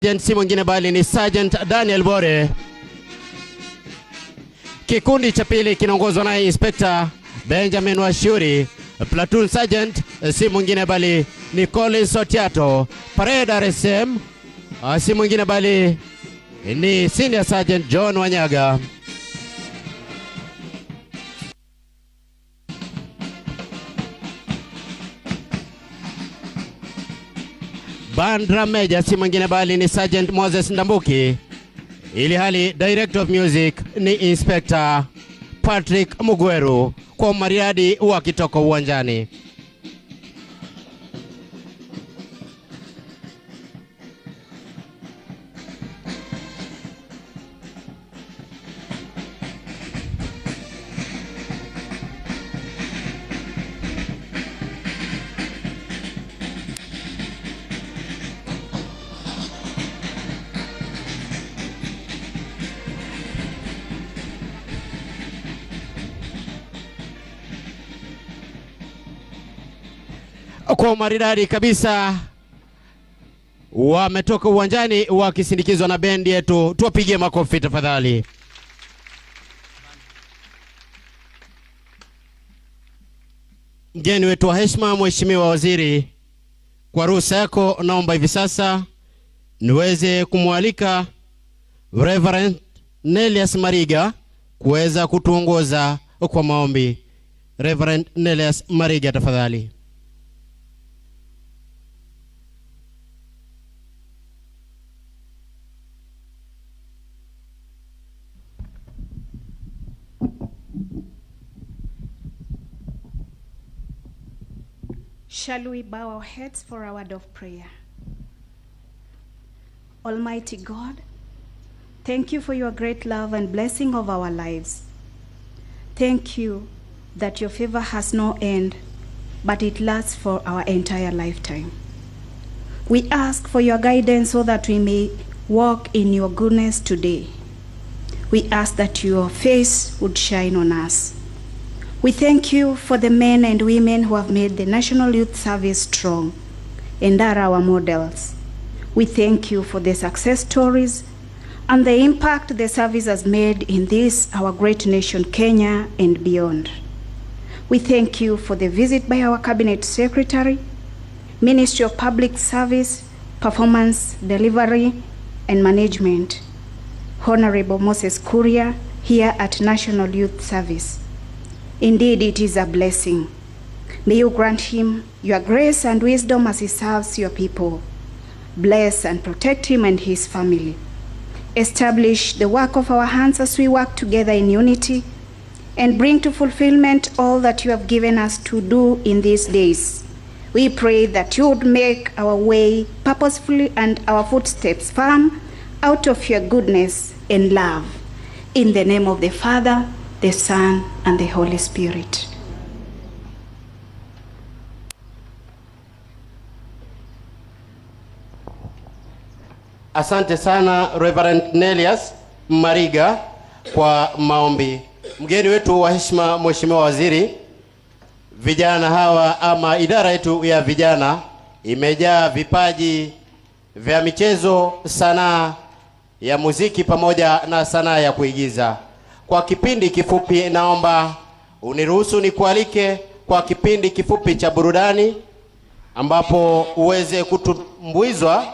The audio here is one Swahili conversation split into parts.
si mwingine bali ni Sergeant Daniel Bore. Kikundi cha pili kinaongozwa na Inspector Benjamin Washuri. Platoon Sergeant si mwingine bali ni Collins Otiato. Parade RSM si mwingine bali ni Senior Sergeant John Wanyaga. Bandra Major si mwingine bali ni Sergeant Moses Ndambuki, ili hali Director of Music ni Inspector Patrick Mugweru kwa maridadi wa kitoko uwanjani. Kwa maridadi kabisa wametoka uwanjani wakisindikizwa na bendi yetu. Tuwapigie makofi tafadhali. Mgeni wetu wa heshima, Mheshimiwa Waziri, kwa ruhusa yako naomba hivi sasa niweze kumwalika Reverend Nelias Mariga kuweza kutuongoza kwa maombi. Reverend Nelias Mariga tafadhali. Shall we bow our heads for a word of prayer? Almighty God, thank you for your great love and blessing of our lives. Thank you that your favor has no end, but it lasts for our entire lifetime. We ask for your guidance so that we may walk in your goodness today. We ask that your face would shine on us. We thank you for the men and women who have made the National Youth Service strong and are our models. We thank you for the success stories and the impact the service has made in this, our great nation, Kenya, and beyond. We thank you for the visit by our Cabinet Secretary, Ministry of Public Service, Performance, Delivery, and Management, Honorable Moses Kuria, here at National Youth Service. Indeed, it is a blessing. May you grant him your grace and wisdom as he serves your people. Bless and protect him and his family. Establish the work of our hands as we work together in unity, and bring to fulfillment all that you have given us to do in these days. We pray that you would make our way purposefully and our footsteps firm out of your goodness and love. In the name of the Father, the Son, and the Holy Spirit. Asante sana Reverend Nelias Mariga kwa maombi. Mgeni wetu wa heshima, Mheshimiwa Waziri, vijana hawa ama idara yetu ya vijana imejaa vipaji vya michezo, sanaa ya muziki pamoja na sanaa ya kuigiza. Kwa kipindi kifupi naomba uniruhusu nikualike kwa kipindi kifupi cha burudani ambapo uweze kutumbuizwa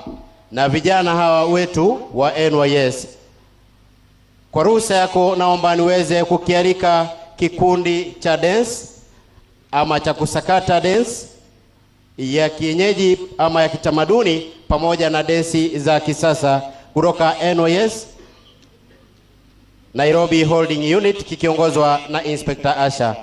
na vijana hawa wetu wa NYS. Kwa ruhusa yako naomba niweze kukialika kikundi cha dance ama cha kusakata dance ya kienyeji ama ya kitamaduni pamoja na densi za kisasa kutoka NYS Nairobi Holding Unit kikiongozwa na Inspector Asha.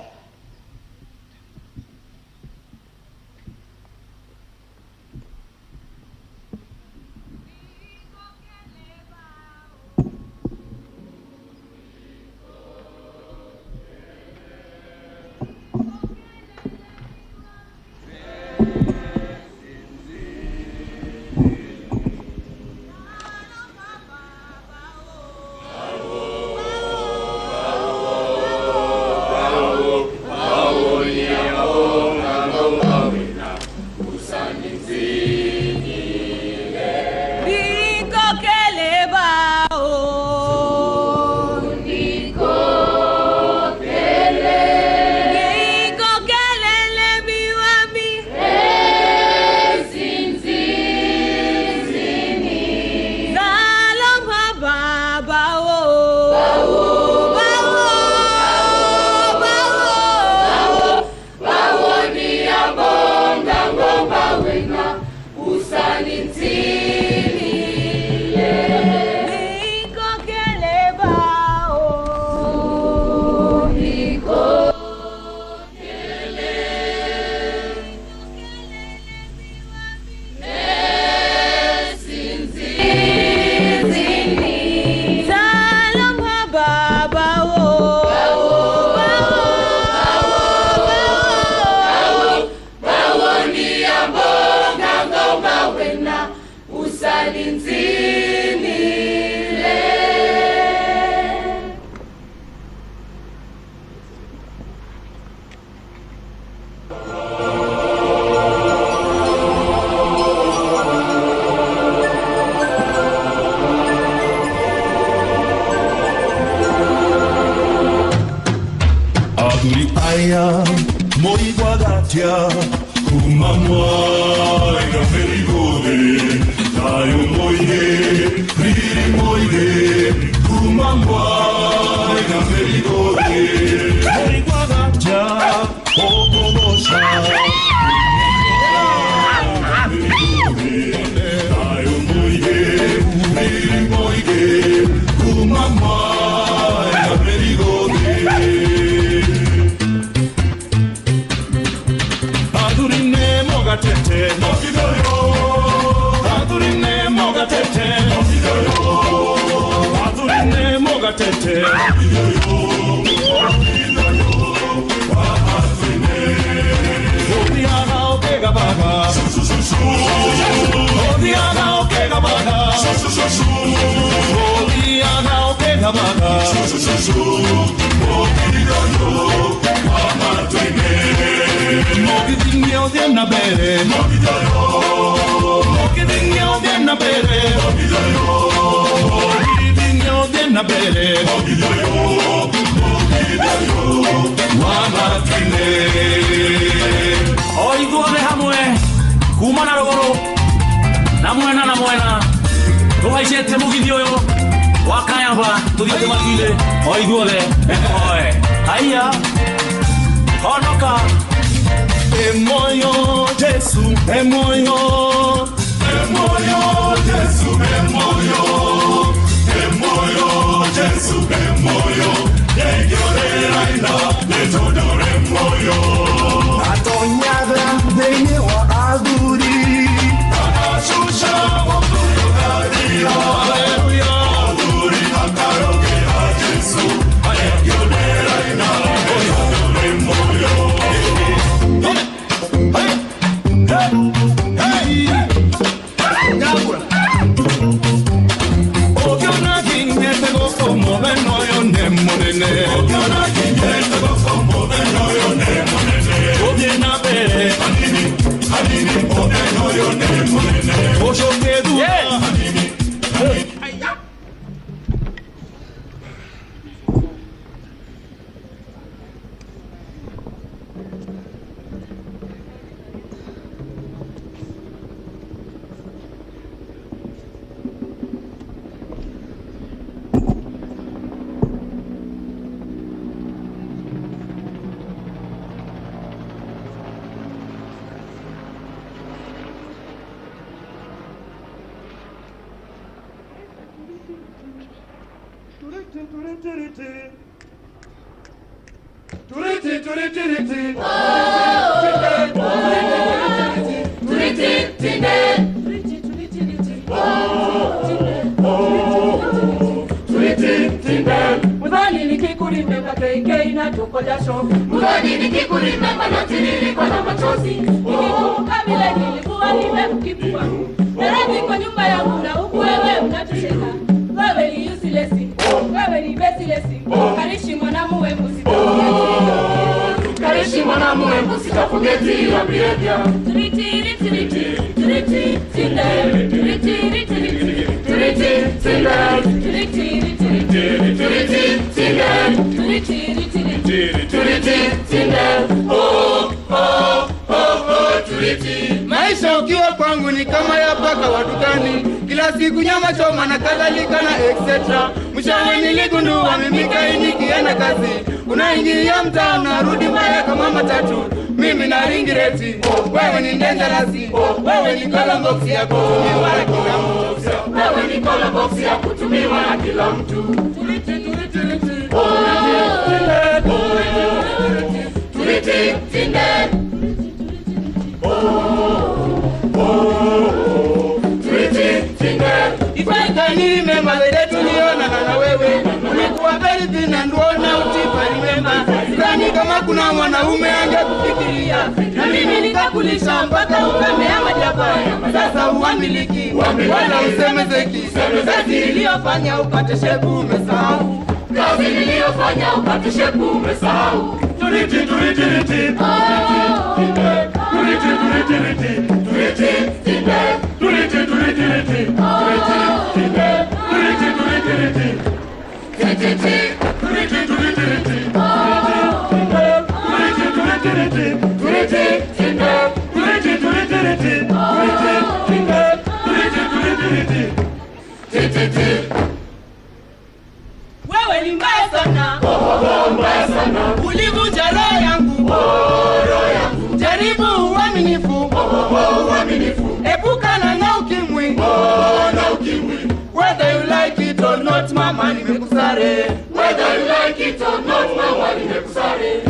Aya, moi guadatia, kumamwa, ega perigode, tayo moide, riri moide, kumamwa, ega perigode, moi guadatia, okomosha, tayo moide, riri moide, kumamwa, ega perigode. Adurine mogatete, mogidoyo. Adurine mogatete, mogidoyo. Adurine mogatete, mogidoyo. Mogidoyo, adurine. Odiana okega baga, su su su. Odiana okega baga, su su su. Odiana okega baga, su su su. Mogidoyo, adurine. Mogidinho na bere, mogidinho na bere, mogidinho na bere, mama tine. Oi duole hamwe, kuma na rogoro, na mwena, tuhaishete mugidioyo, wakayamba, tudiote magile, oi duole, oi, haya, honoka. Emoyo Jesu, emoyo, emoyo Jesu, emoyo, emoyo Jesu, emoyo, yegioreraina, letodore emoyo. Atonyada denye wa aduri, anashusha wakuyo gadia, haleluya, aduri akaroge a Jesu, yegioreraina, letodore emoyo. Maisha ukiwa kwangu ni kama ya paka wa dukani, kila siku nyama choma na kadhalika na etc. Mwishowe niligundua mimi nikienda kazi, unaingia mtaa unarudi mbaya kama matatu. Mimi na ringireti, wewe ni dangerous, wewe ni color box ya kutumiwa na kila mtu, wewe ni color box ya kutumiwa na kila mtu. Remember the day tuliona na wewe umekuwa very thin and worn out. Remember sidhani kama kuna mwanaume angekufikiria, na mimi nikakulisha mpaka ukamea majabaya. Sasa uamiliki wala usemezeki, kazi iliyofanya upate shepu umesahau, kazi iliyofanya upate shepu umesahau. Turiti Wewe ni mbaya sana, mbaya sana, ulivunja roho yangu, jaribu uaminifu, epukana na ukimwi, whether you like it or not, mama nimekusare, whether you like it or not, mama nimekusare.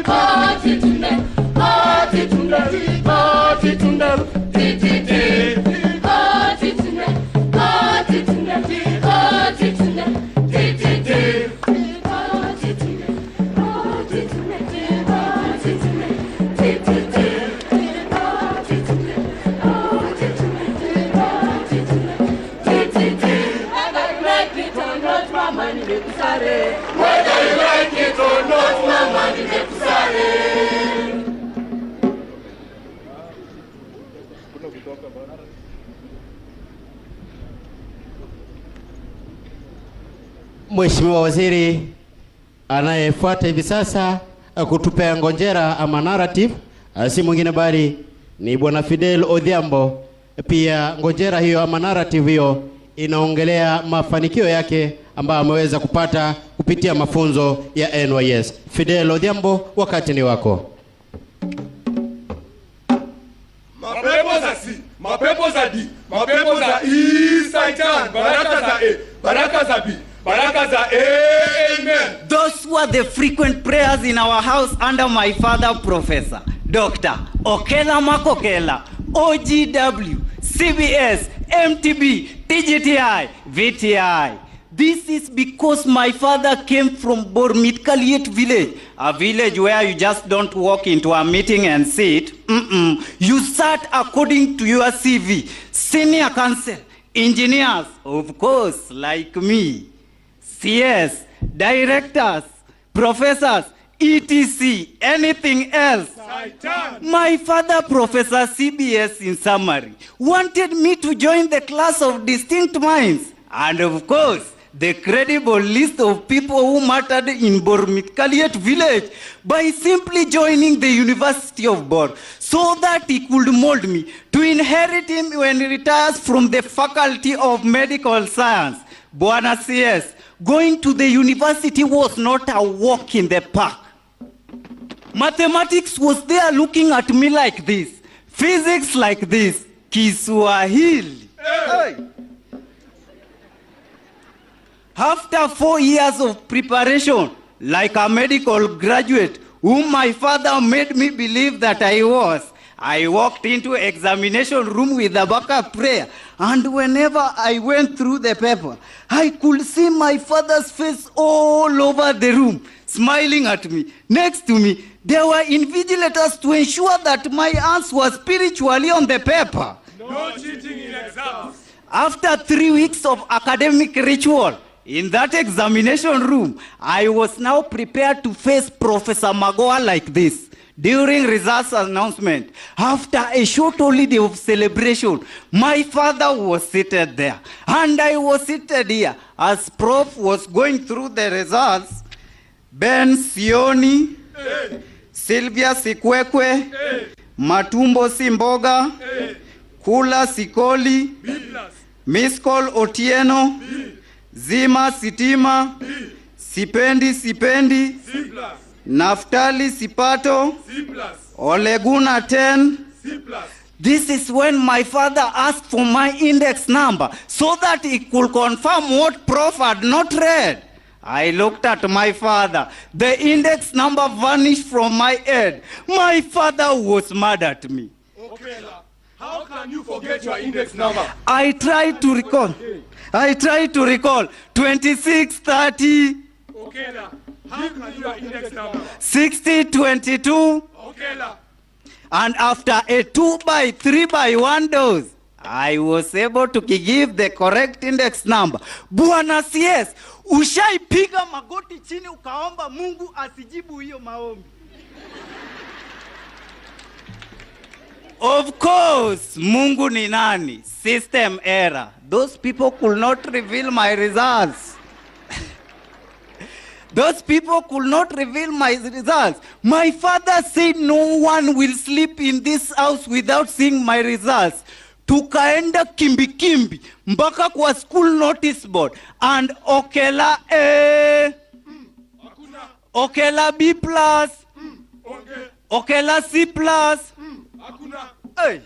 Party tonight, party tonight, party tonight, party tonight, party tonight, party tonight, party tonight, whether you like it or not, mama nimekusare. Mheshimiwa Waziri anayefuata hivi sasa kutupea ngonjera ama narrative si mwingine bali ni Bwana Fidel Odhiambo. Pia ngonjera hiyo ama narrative hiyo inaongelea mafanikio yake ambayo ameweza kupata kupitia mafunzo ya NYS. Fidel Odhiambo, wakati ni wako. Mapepo za C, mapepo za D, mapepo za E, Satan, baraka za A, baraka za B, baraka za A, amen. Those were the frequent prayers in our house under my father, Professor Dr. Okela Makokela, OGW, CBS, MTB, TGTI, VTI. This is because my father came from Bormitkaliet village, a village where you just don't walk into a meeting and sit. You sat according to your CV. Senior counsel, engineers, of course, like me. CS, directors, professors, etc. Anything else. My father, Professor CBS in summary, wanted me to join the class of distinct minds. And of course, the credible list of people who mattered in Bormitkaliet village by simply joining the University of Bor so that he could mold me to inherit him when he retires from the Faculty of Medical Science. Bwana CS, going to the university was not a walk in the park. Mathematics was there looking at me like this. Physics like this. Kiswahili. Hey. After 4 years of preparation, like a medical graduate, whom my father made me believe that I was, I walked into examination room with a backup prayer, and whenever I went through the paper, I could see my father's face all over the room, smiling at me. Next to me, there were invigilators to ensure that my answer was spiritually on the paper. No cheating in exams. After 3 weeks of academic ritual, in that examination room, I was now prepared to face Professor Magoa like this. During results announcement, after a short holiday of celebration, my father was seated there, and I was seated here. As Prof was going through the results, Ben Sioni, Sylvia Sikwekwe, Matumbo Simboga, Kula Sikoli, Miskol Otieno, Zima Sitima, Sipendi, Naftali Sipato, Oleguna 10. This is when my father asked for my index number so that he could confirm what Prof had not read. I looked at my father. The index number vanished from my head. My father was mad at me. Okay, how can you forget your index number? I tried to recall. 2630. Okay, how can your index number? 6022. Okay, And after a 2x3x1 dose, I was able to give the correct index number. Bwana CS, ushaipiga magoti chini ukaomba Mungu asijibu hiyo maombi? Of course, Mungu ni nani? System error. Those people could not reveal my results. Those people could not reveal my results. My father said no one will sleep in this house without seeing my results. tukaenda kimbi mpaka kwa school notice board and Okela A, Okela B+, Okela C+, hey.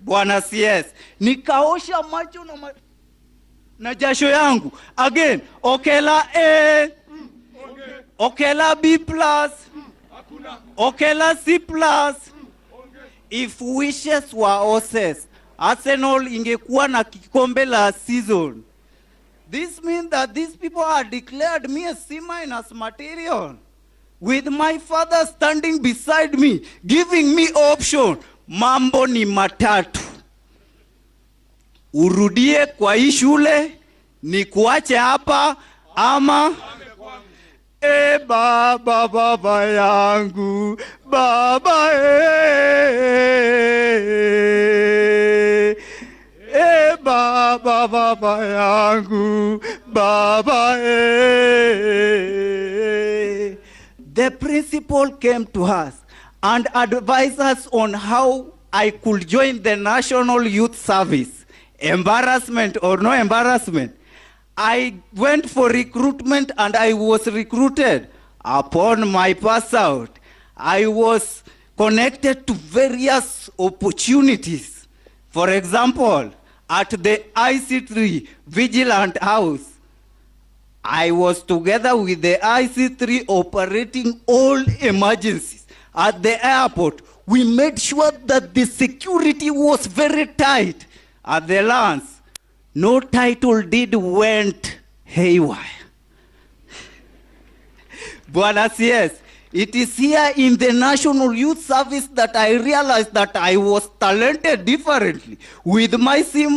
Bwana CS, nikaosha macho na jasho yangu again. Okela A, Okela B+, Okela C+. If wishes were horses, Arsenal ingekuwa na kikombe la season. This means that these people are declared me a C- material, with my father standing beside me, giving me option. Mambo ni matatu: urudie kwa hii shule, ni kuache hapa, ama baba yangu, baba baba yangu, baba The principal came to us and advised us on how I could join the National Youth Service. Embarrassment or no embarrassment, I went for recruitment and I was recruited. Upon my pass out, I was connected to various opportunities. For example, at the IC3 Vigilant House, I was together with the IC3 operating all emergencies. At the airport, we made sure that the security was very tight. At the Lance, no title deed went haywire. Bwana CS, it is here in the National Youth Service that I realized that I was talented differently. With my C-,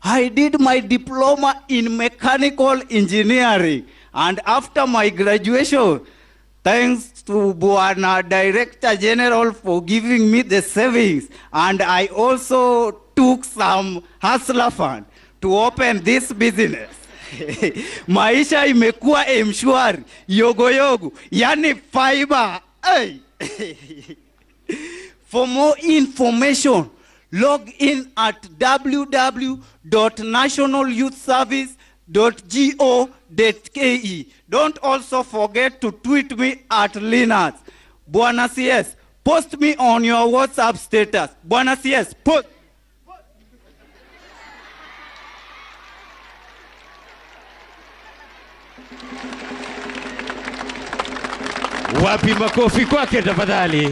I did my diploma in mechanical engineering. And after my graduation, thanks to Bwana Director General for giving me the savings, and I also took some hustler fund to open this business. Maisha imekuwa mshwari, yogo, yani fiber. Hey. For more information, log in at www.nationalyouthservice.go.ke. Don't also forget to tweet me at Linus. Bwana CS, post me on your WhatsApp status. Bwana CS, post. Wapi makofi kwake tafadhali.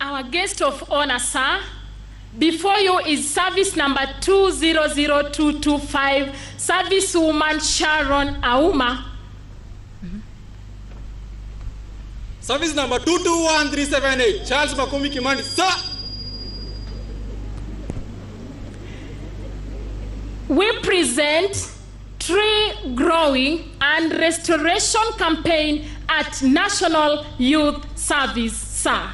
Our guest of honor, sir, before you is service number 200225, servicewoman Sharon Auma. Service number 221378, Charles Makomi Kimani, sir. We present tree growing and restoration campaign at National Youth Service, sir.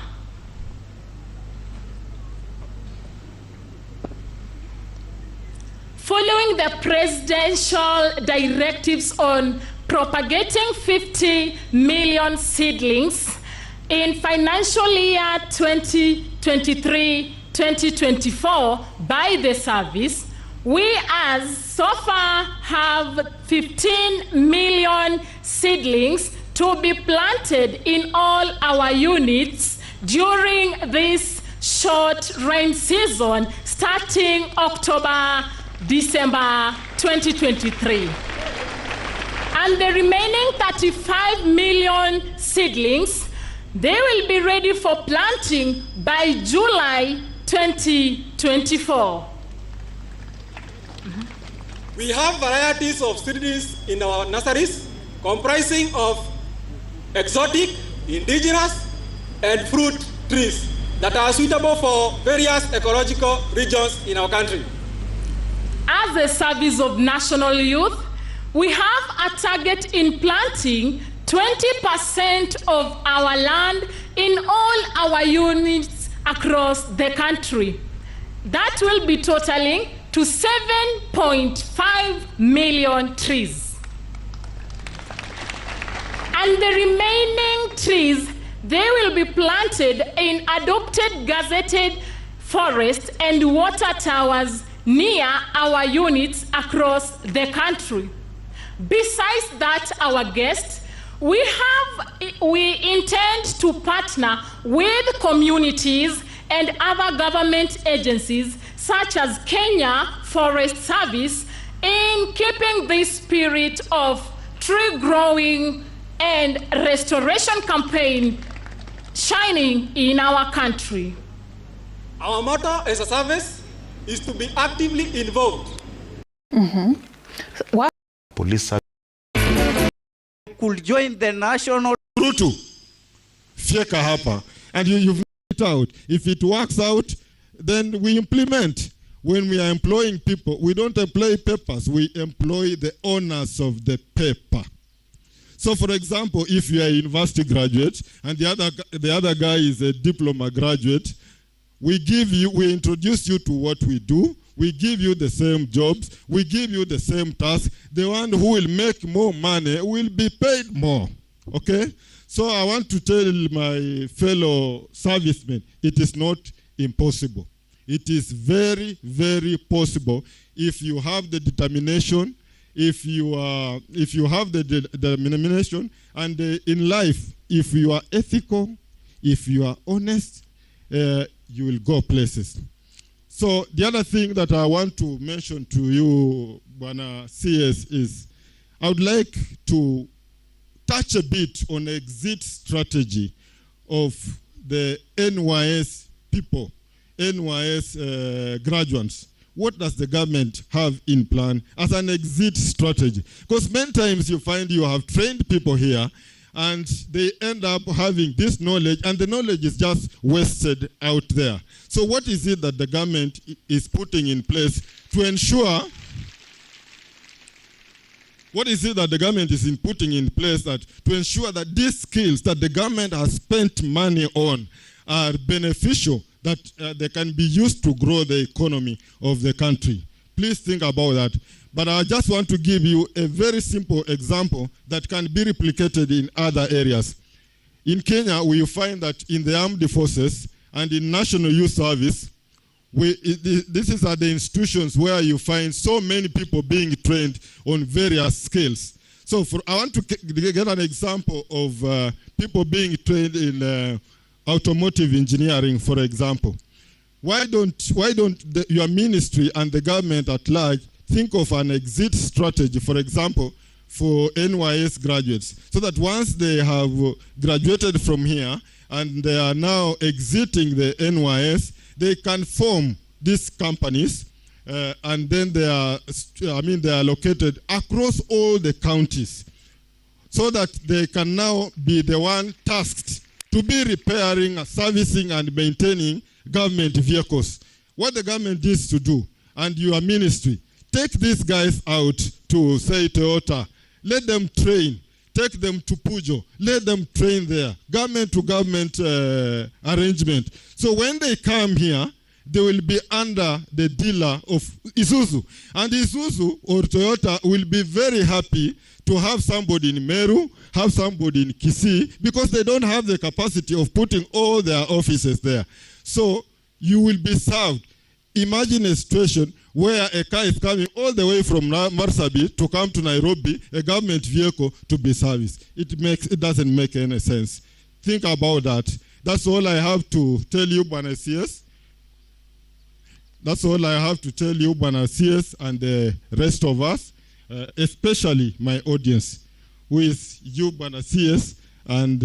Following the presidential directives on propagating 50 million seedlings in financial year 2023-2024 by the service, we as so far have 15 million seedlings to be planted in all our units during this short rain season starting December 2023. And the remaining 35 million seedlings, they will be ready for planting by July 2024. We have varieties of seedlings in our nurseries comprising of exotic, indigenous, and fruit trees that are suitable for various ecological regions in our country. As a service of national youth, we have a target in planting 20% of our land in all our units across the country. That will be totaling to 7.5 million trees. And the remaining trees, they will be planted in adopted gazetted forests and water towers near our units across the country. Besides that, our guests, we intend to partner with communities and other government agencies such as Kenya Forest Service in keeping this spirit of tree growing and restoration campaign shining in our country. Our motto as a service is to be actively involved. What? Police could join the national Rutu fieka hapa, and you've it out. If it works out, then we implement. When we are employing people, we don't employ papers, we employ the owners of the paper. So for example, if you are a university graduate and the other guy is a diploma graduate, we introduce you to what we do. We give you the same jobs. We give you the same tasks. The one who will make more money will be paid more. Okay? So I want to tell my fellow servicemen, it is not impossible. It is very, very possible if you have the determination, if you have the determination, and in life, if you are ethical, if you are honest, you will go places. So the other thing that I want to mention to you, Bwana CS, is I would like to touch a bit on exit strategy of the NYS people, NYS graduates. What does the government have in plan as an exit strategy? Because many times you find you have trained people here and they end up having this knowledge, and the knowledge is just wasted out there. So what is it that the government is putting in place to ensure, what is it that the government is putting in place to ensure that these skills that the government has spent money on are beneficial, that they can be used to grow the economy of the country? Please think about that. But I just want to give you a very simple example that can be replicated in other areas. In Kenya, we find that in the armed forces and in National Youth Service, this is at the institutions where you find so many people being trained on various skills. So I want to get an example of people being trained in automotive engineering, for example. Why don't your ministry and the government at large think of an exit strategy, for example, for NYS graduates, so that once they have graduated from here and they are now exiting the NYS, they can form these companies, and then they are located across all the counties, so that they can now be the one tasked to be repairing, servicing, and maintaining government vehicles. What the government needs to do, and your ministry, take these guys out to, say, Toyota. Let them train. Take them to Pujo. Let them train there. Government to government arrangement. So when they come here, they will be under the dealer of Isuzu. And Isuzu or Toyota will be very happy to have somebody in Meru, have somebody in Kisii, because they don't have the capacity of putting all their offices there. So you will be served. Imagine a situation where a car is coming all the way from Marsabit to come to Nairobi, a government vehicle to be serviced. It doesn't make any sense. Think about that. That's all I have to tell you, Bwana CS. That's all I have to tell you, Bwana CS, and the rest of us, especially my audience, who is you, Bwana CS, and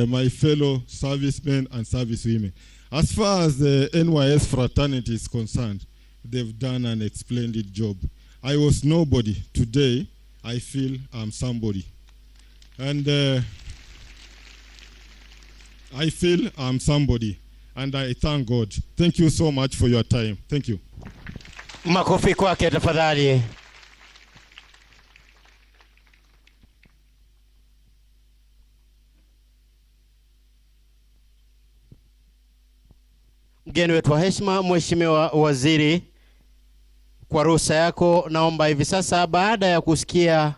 my fellow servicemen and servicewomen. As far as the NYS fraternity is concerned, they've done an splendid job. I was nobody. Today, I feel I'm somebody. And I feel I'm somebody. And I thank God. Thank you so much for your time. Thank you. Makofi kwake tafadhali. Mgeni wetu wa heshima, Mheshimiwa Waziri, kwa ruhusa yako naomba hivi sasa, baada ya kusikia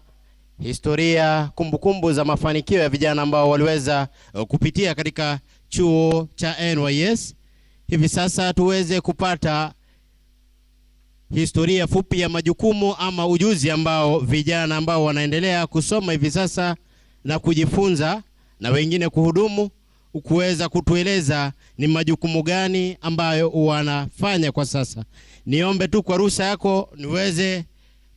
historia, kumbukumbu za mafanikio ya vijana ambao waliweza kupitia katika chuo cha NYS, hivi sasa tuweze kupata historia fupi ya majukumu ama ujuzi ambao vijana ambao wanaendelea kusoma hivi sasa na kujifunza na wengine kuhudumu, kuweza kutueleza ni majukumu gani ambayo wanafanya kwa sasa. Niombe tu kwa ruhusa yako niweze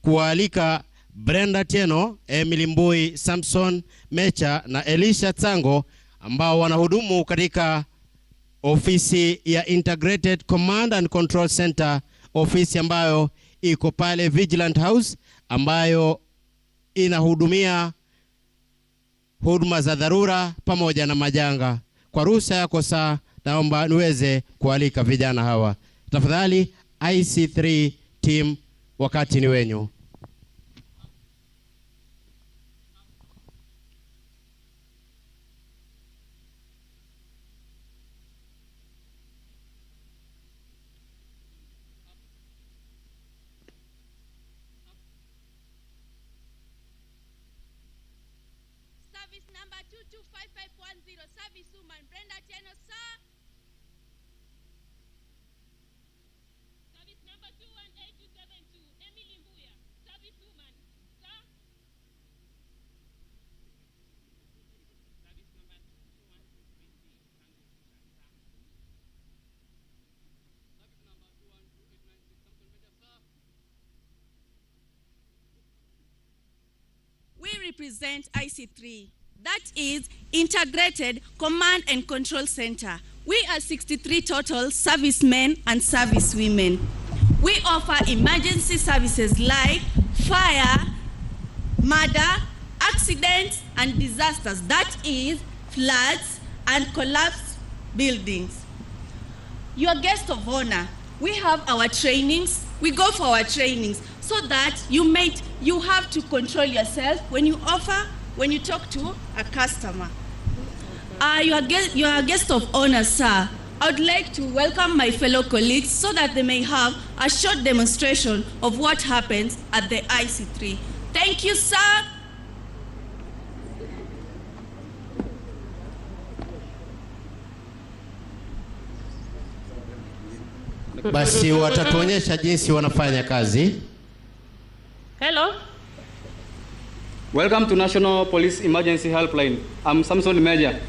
kualika Brenda Tieno, Emily Mbui, Samson Mecha na Elisha Tsango ambao wanahudumu katika ofisi ya Integrated Command and Control Center, ofisi ambayo iko pale Vigilant House, ambayo inahudumia huduma za dharura pamoja na majanga. Kwa ruhusa yako saa naomba niweze kualika vijana hawa. Tafadhali IC3 team, wakati ni wenyu. Service number 225510, service woman Brenda Tieno, sir. Service number 218272, Emily Mbuya, service woman, sir. Service number 21220, service number 21296, Samson Meja, sir. We represent IC3, that is Integrated Command and Control Center. We are 63 total servicemen and servicewomen. We offer emergency services like fire, murder, accidents, and disasters, that is floods and collapsed buildings. Your guest of honor, we have our trainings. We go for our trainings so that you have to control yourself when you talk to a customer. Your guest of honor, sir. I would like to welcome my fellow colleagues so that they may have a short demonstration of what happens at the IC3. Thank you, sir. Basi watatuonyesha jinsi wanafanya kazi. Hello. Welcome to National Police Emergency Helpline. I'm Samson Meja.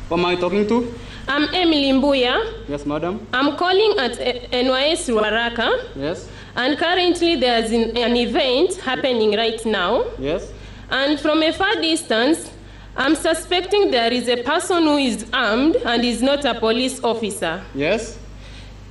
Who am I talking to? I'm Emily Mbuya. Yes, madam. I'm calling at NYS Ruaraka. Yes. And currently there's an event happening right now. Yes. And from a far distance, I'm suspecting there is a person who is armed and is not a police officer. Yes.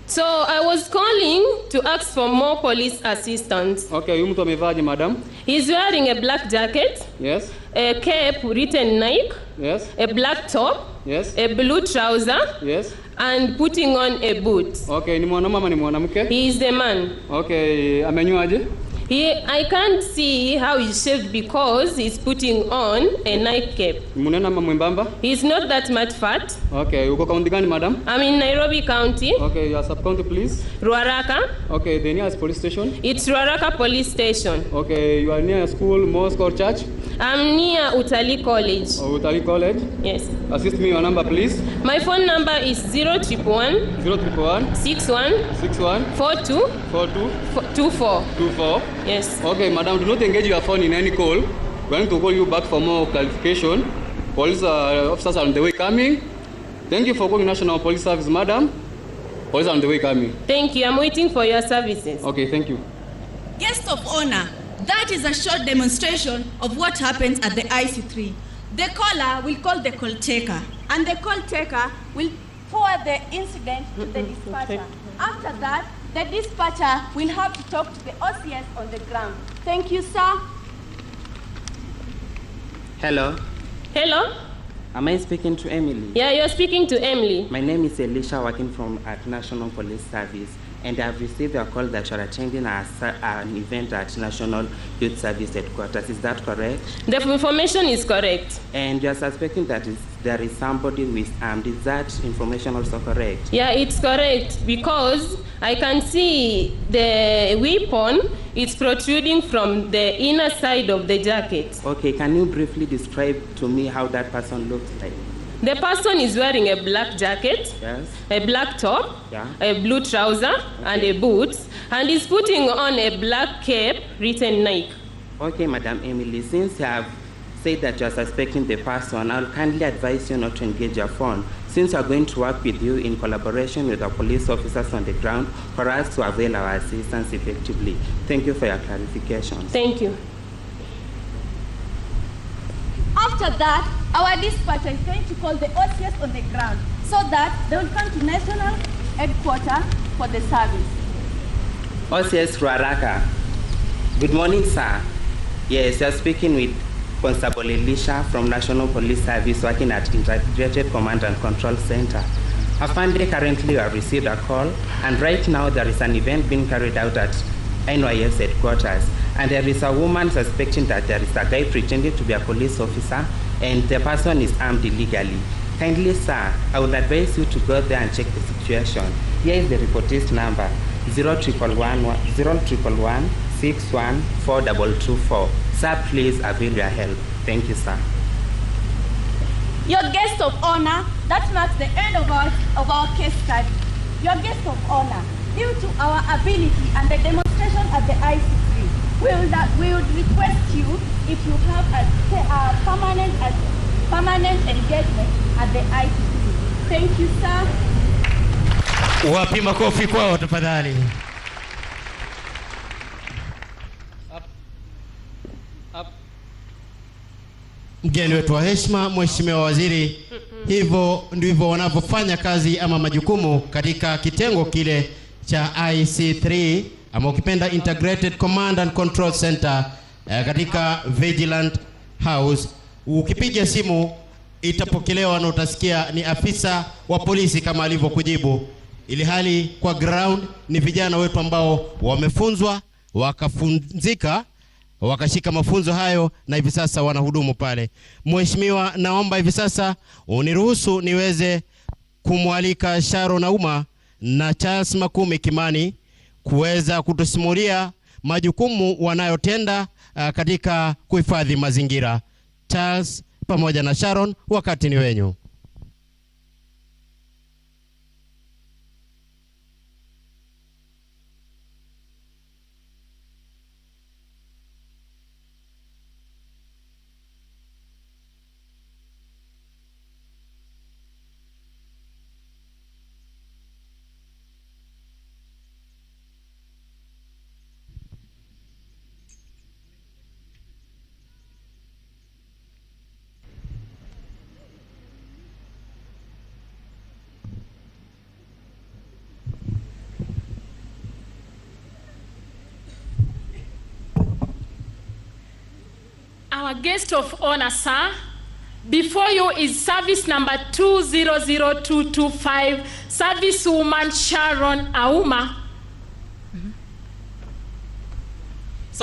So I was calling to ask for more police assistance. Okay, you mtu amevaje, madam? He's wearing a black jacket. Yes. A cape written Nike. Yes. A black top. Yes. A blue trouser. Yes. And putting on a boot. Okay, ni mwanaume ama ni mwanamke? He is the man. Okay, amenyoaje? I can't see how he's shaved because he's putting on a nightcap. Munena mwembamba? He's not that much fat. Okay, uko county gani, madam? I'm in Nairobi County. Okay, your sub-county, please. Ruaraka. Okay, the nearest police station? It's Ruaraka Police Station. Okay, you are near a school, mosque or church? I'm near Utali College. Oh, Utali College? Yes. Assist me your number, please. My phone number is 0111 61 42 24. Yes. Okay, madam, do not engage your phone in any call. We're going to call you back for more clarification. Police officers are on the way coming. Thank you for calling National Police Service, madam. Police are on the way coming. Thank you. I'm waiting for your services. Okay, thank you. Guest of honor, that is a short demonstration of what happens at the IC3. The caller will call the call taker, and the call taker will forward the incident to the dispatcher. After that, the dispatcher will have to talk to the OCS on the ground. Thank you, sir. Hello. Hello? Am I speaking to Emily? Yeah, you're speaking to Emily. My name is Elisha, working at National Police Service, and I've received a call that you're attending an event at National Youth Service Headquarters. Is that correct? The information is correct. And you're suspecting that there is somebody who is armed. Is that information also correct? Yeah, it's correct because I can see the weapon is protruding from the inner side of the jacket. Okay, can you briefly describe to me how that person looks like? The person is wearing a black jacket, yes, a black top, yeah, a blue trouser, okay, and a boots, and is putting on a black cape written Nike. Okay, Madam Emily, since you have said that you are suspecting the person, I'll kindly advise you not to engage your phone, since we are going to work with you in collaboration with the police officers on the ground for us to avail our assistance effectively. Thank you for your clarification. Thank you. After that, our dispatcher is going to call the OCS on the ground so that they will come to National Headquarters for the service. OCS Ruaraka. Good morning, sir. Yes, you're speaking with Constable Elisha from National Police Service, working at Integrated Command and Control Center. Afande, currently you have received a call, and right now there is an event being carried out at NYS headquarters, and there is a woman suspecting that there is a guy pretending to be a police officer, and the person is armed illegally. Kindly, sir, I would advise you to go there and check the situation. Here is the reportist number, 0111 6142224. Sir, please avail your help. Thank you, sir. Your guest of honor, that marks the end of our case study. Your guest of honor, due to our ability and the demonstration at the IC3, we would request you if you have a permanent engagement at the IC3. Thank you, sir. Wapi makofi kwao tafadhali. Mgeni wetu wa heshima, Mheshimiwa Waziri, hivyo ndivyo wanavyofanya kazi ama majukumu katika kitengo kile cha IC3 ama ukipenda Integrated Command and Control Center katika Vigilant House. Ukipiga simu itapokelewa na utasikia ni afisa wa polisi kama alivyokujibu, ili hali kwa ground ni vijana wetu ambao wamefunzwa, wakafunzika, wakashika mafunzo hayo na hivi sasa wanahudumu pale. Mheshimiwa, naomba hivi sasa uniruhusu niweze kumwalika Sharon Auma na Charles Makumi Kimani kuweza kutusimulia majukumu wanayotenda katika kuhifadhi mazingira. Charles pamoja na Sharon, wakati ni wenyu. Our guest of honor, sir, before you is service number 200225, servicewoman Sharon Auma.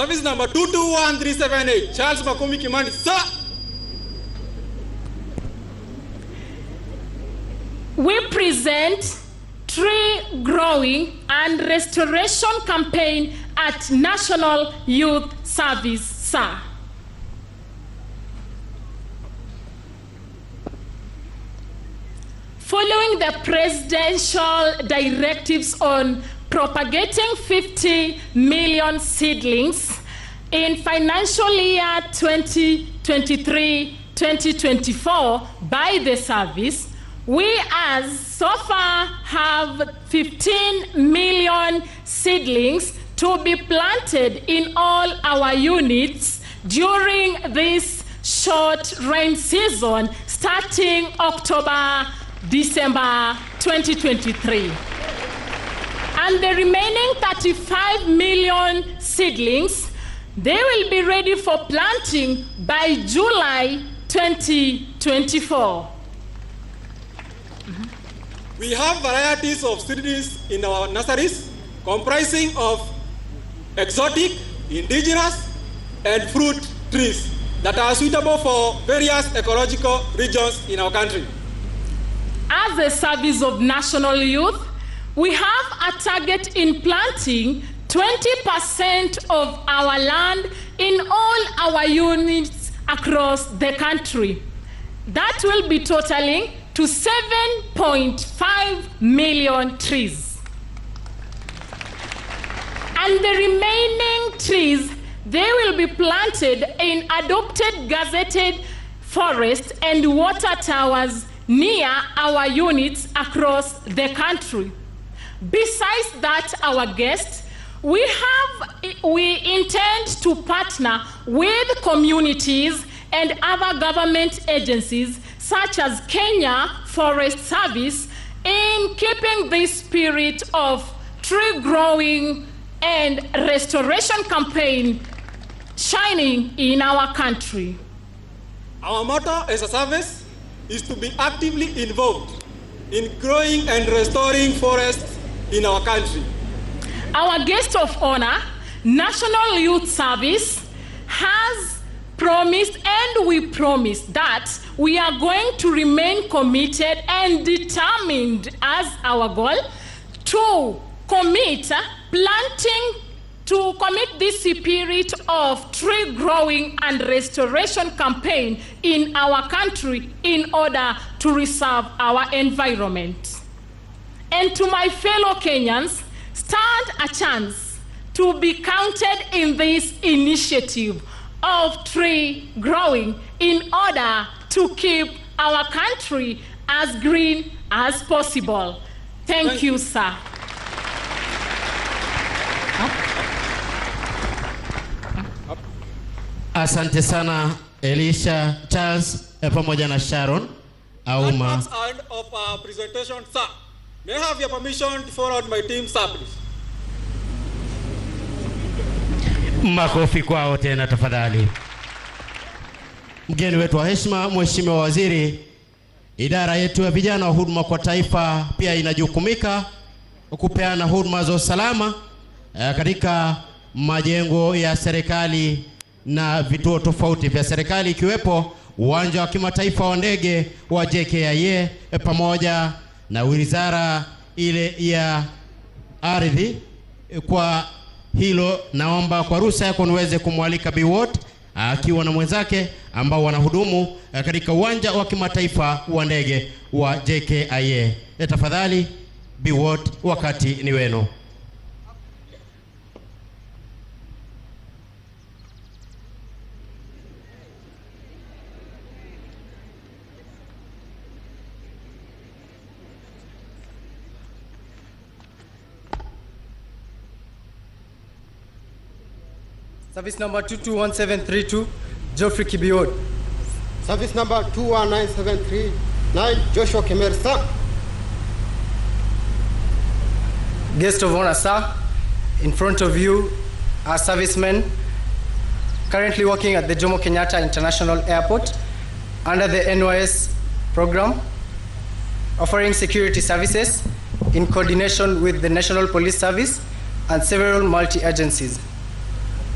Service number 221378, Charles Makumi Kimani, sir. We present Tree Growing and Restoration Campaign at National Youth Service, sir. Following the presidential directives on propagating 50 million seedlings in financial year 2023-2024 by the service, we as so far have 15 million seedlings to be planted in all our units during this short rain season starting December 2023. And the remaining 35 million seedlings, they will be ready for planting by July 2024. We have varieties of seedlings in our nurseries comprising of exotic, indigenous, and fruit trees that are suitable for various ecological regions in our country. As a service of national youth, we have a target in planting 20% of our land in all our units across the country. That will be totaling to 7.5 million trees. And the remaining trees, they will be planted in adopted gazetted forests and water towers near our units across the country. Besides that, our guests, we intend to partner with communities and other government agencies such as Kenya Forest Service in keeping this spirit of tree growing and restoration campaign shining in our country. Our motto as a service is to be actively involved in growing and restoring forests in our country. Our guest of honor, National Youth Service, has promised, and we promise that we are going to remain committed and determined as our goal to commit this spirit of tree growing and restoration campaign in our country in order to preserve our environment. And to my fellow Kenyans, stand a chance to be counted in this initiative of tree growing in order to keep our country as green as possible. Thank you, sir. Asante sana Elisha Charles pamoja na Sharon Auma. That's the end of our presentation, sir. May I have your permission to forward my team, sir, please? Makofi kwao tena tafadhali. Mgeni wetu wa heshima, Mheshimiwa Waziri, idara yetu ya vijana wa huduma kwa taifa pia inajukumika kupeana huduma za usalama katika majengo ya serikali na vituo tofauti vya serikali ikiwepo uwanja wa kimataifa wa ndege wa JKIA pamoja na wizara ile ya ardhi. Kwa hilo naomba kwa ruhusa yako niweze kumwalika Biwot akiwa na mwenzake ambao wanahudumu katika uwanja wa kimataifa wa ndege wa JKIA. Tafadhali Biwot, wakati ni wenu. Service number 221732, Geoffrey Kibiot. Service number 219739, Joshua Kemersa. Guest of honor, sir, in front of you are servicemen currently working at the Jomo Kenyatta International Airport under the NYS program, offering security services in coordination with the National Police Service and several multi-agencies.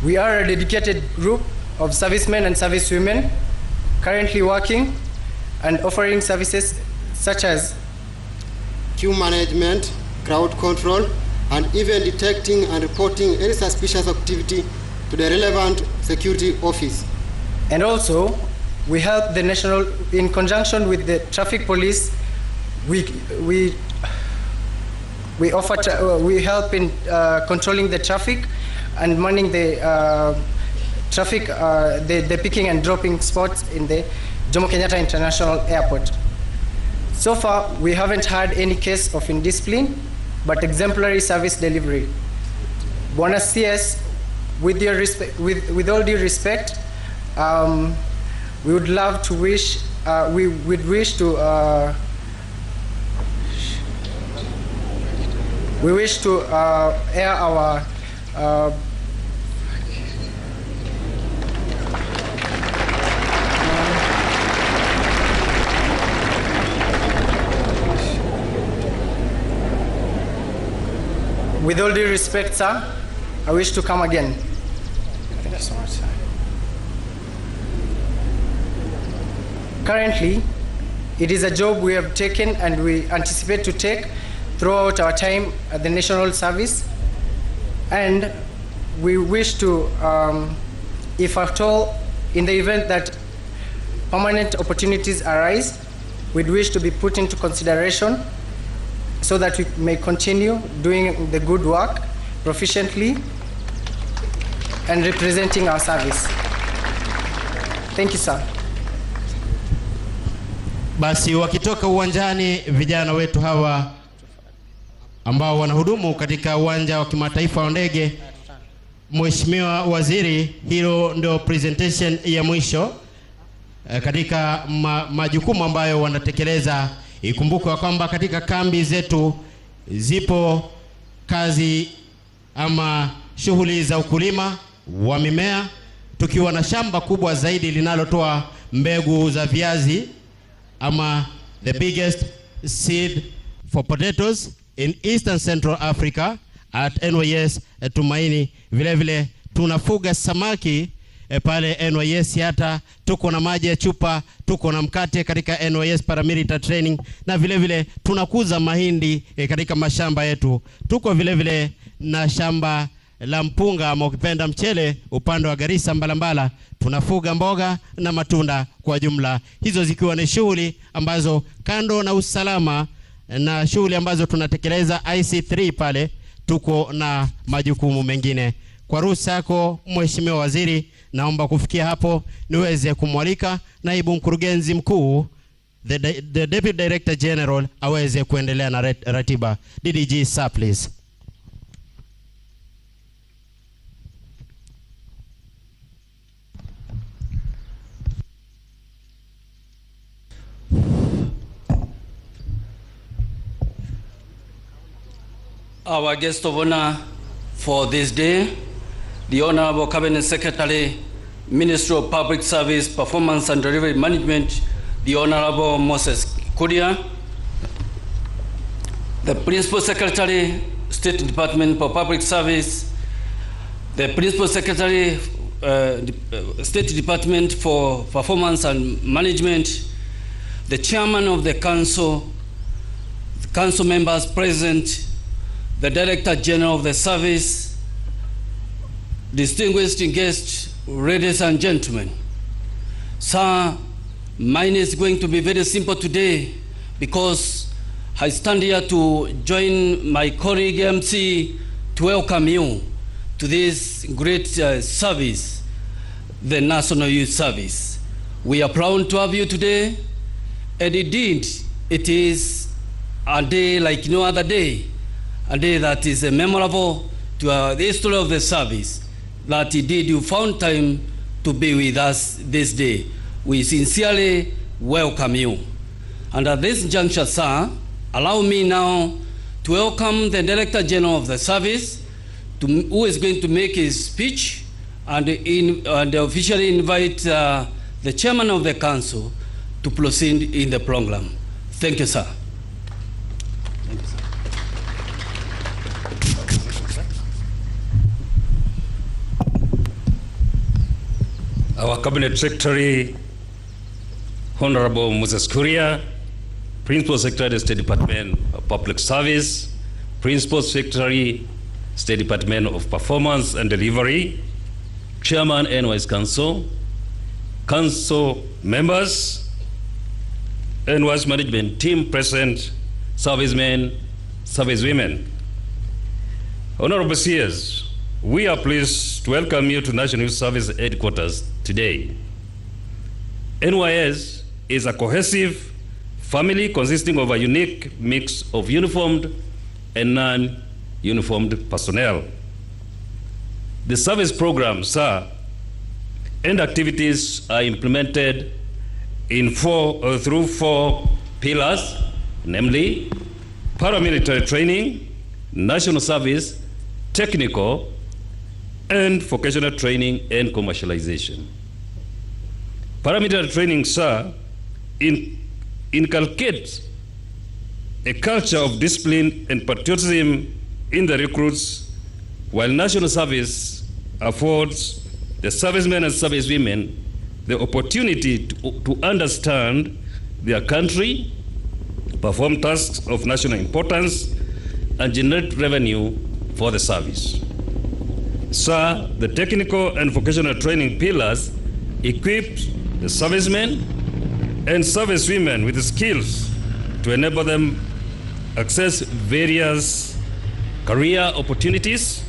We are a dedicated group of servicemen and servicewomen currently working and offering services such as queue management, crowd control, and even detecting and reporting any suspicious activity to the relevant security office. And also, we help the national, in conjunction with the traffic police, we help in controlling the traffic and manning the traffic, the picking and dropping spots in the Jomo Kenyatta International Airport. So far, we haven't had any case of indiscipline, but exemplary service delivery. Bwana CS, with all due respect, we would love to wish, we would wish to air our with all due respect, sir, I wish to come again. Thank you so much, sir. Currently, it is a job we have taken and we anticipate to take throughout our time at the National Service. And we wish to, if at all, in the event that permanent opportunities arise, we'd wish to be put into consideration so that we may continue doing the good work proficiently and representing our service. Thank you, sir. Basi wakitoka uwanjani, vijana wetu hawa ambao wanahudumu katika uwanja wa kimataifa wa ndege, Mheshimiwa Waziri, hilo ndio presentation ya mwisho katika majukumu ambayo wanatekeleza. Ikumbukwe kwamba katika kambi zetu zipo kazi ama shughuli za ukulima wa mimea, tukiwa na shamba kubwa zaidi linalotoa mbegu za viazi ama the biggest seed for potatoes in Eastern Central Africa at NYS Tumaini. Vile vile tunafuga samaki pale NYS, hata tuko na maji ya chupa, tuko na mkate katika NYS Paramilitary Training, na vile vile tunakuza mahindi katika mashamba yetu. Tuko vile vile na shamba la mpunga ama ukipenda mchele upande wa Garissa Mbalambala. Tunafuga mboga na matunda kwa jumla, hizo zikiwa ni shughuli ambazo kando na usalama na shughuli ambazo tunatekeleza IC3 pale, tuko na majukumu mengine. Kwa ruhusa yako Mheshimiwa Waziri, naomba kufikia hapo niweze kumwalika naibu mkurugenzi mkuu, the Deputy Director General, aweze kuendelea na ratiba. DDG sir, please. Our guest of honor for this day, the Honorable Cabinet Secretary, Ministry of Public Service, Performance and Delivery Management, the Honorable Moses Kuria, the Principal Secretary, State Department for Public Service, the Principal Secretary, State Department for Performance and Management, the Chairman of the Council members present, the Director General of the Service, distinguished guests, ladies and gentlemen. Sir, mine is going to be very simple today because I stand here to join my colleague MC to welcome you to this great service, the National Youth Service. We are proud to have you today, and indeed, it is a day like no other day, a day that is memorable to the history of the service, that indeed you found time to be with us this day. We sincerely welcome you. And at this juncture, sir, allow me now to welcome the Director General of the service, who is going to make his speech, and officially invite the Chairman of the Council to proceed in the program. Thank you, sir. Thank you, sir. our Cabinet Secretary, Honorable Moses Kuria, Principal Secretary, State Department of Public Service, Principal Secretary, State Department of Performance and Delivery, Chairman, NYS Council, Council members, NYS management team present, servicemen, servicewomen. Honorable Seers, we are pleased to welcome you to National Youth Service Headquarters today. NYS is a cohesive family consisting of a unique mix of uniformed and non-uniformed personnel. The service programs and activities are implemented in through four pillars, namely paramilitary training, national service, technical, and vocational training and commercialization. Paramilitary training, inculcates a culture of discipline and patriotism in the recruits, while national service affords the servicemen and servicewomen the opportunity to understand their country, perform tasks of national importance, and generate revenue for the service. The technical and vocational training pillars equip the servicemen and servicewomen with the skills to enable them access various career opportunities.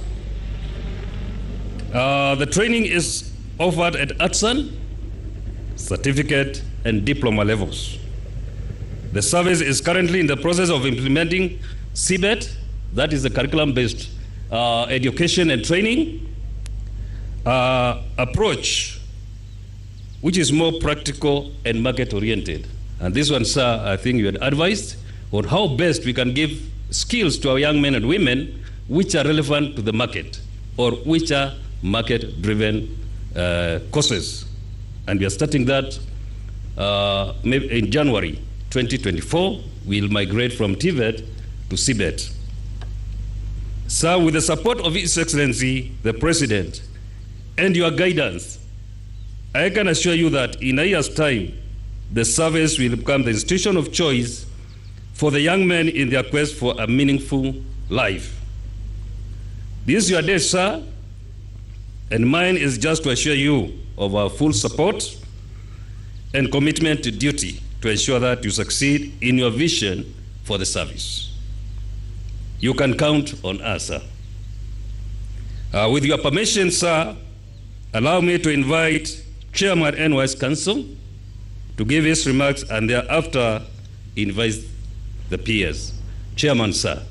The training is offered at artisan, certificate, and diploma levels. The service is currently in the process of implementing CBET, that is the curriculum-based education and training approach, which is more practical and market-oriented. And this one, sir, I think you had advised on how best we can give skills to our young men and women which are relevant to the market or which are market-driven courses. And we are starting that maybe in January 2024. We'll migrate from TVET to CBET. Sir, with the support of His Excellency, the President, and your guidance, I can assure you that in a year's time, the service will become the institution of choice for the young men in their quest for a meaningful life. This is your day, sir, and mine is just to assure you of our full support and commitment to duty to ensure that you succeed in your vision for the service. You can count on us, sir. With your permission, sir, allow me to invite Chairman NYS Council to give his remarks and thereafter invite the peers. Chairman, sir.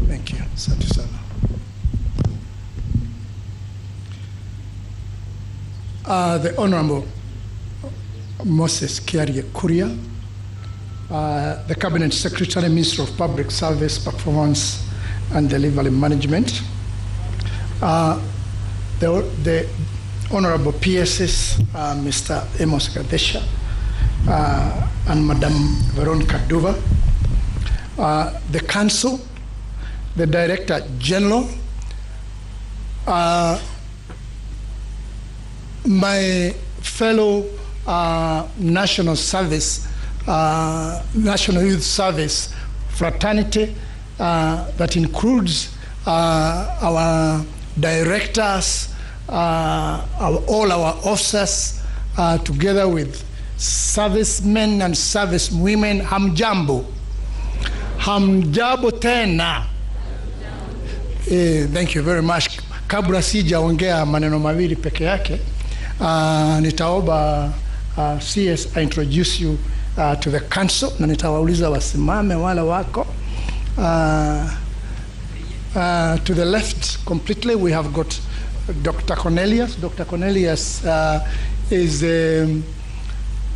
Thank you. Asante sana. The Honorable Moses Kuria, the Cabinet Secretary, Minister of Public Service, Performance and Delivery Management, the Honorable PSS, Mr. Amos Gadesha, and Madam Veronica Duva, the Council, the Director General, my fellow National Service, National Youth Service fraternity that includes our directors, all our officers, together with servicemen and servicewomen. Hamjambo. Hamjambo tena. Thank you very much. Kabla sijaongea maneno mawili peke yake, nitaomba CS I introduce you to the council, na nitawauliza wasimame wale wako. To the left completely we have got Dr. Cornelius. Dr. Cornelius is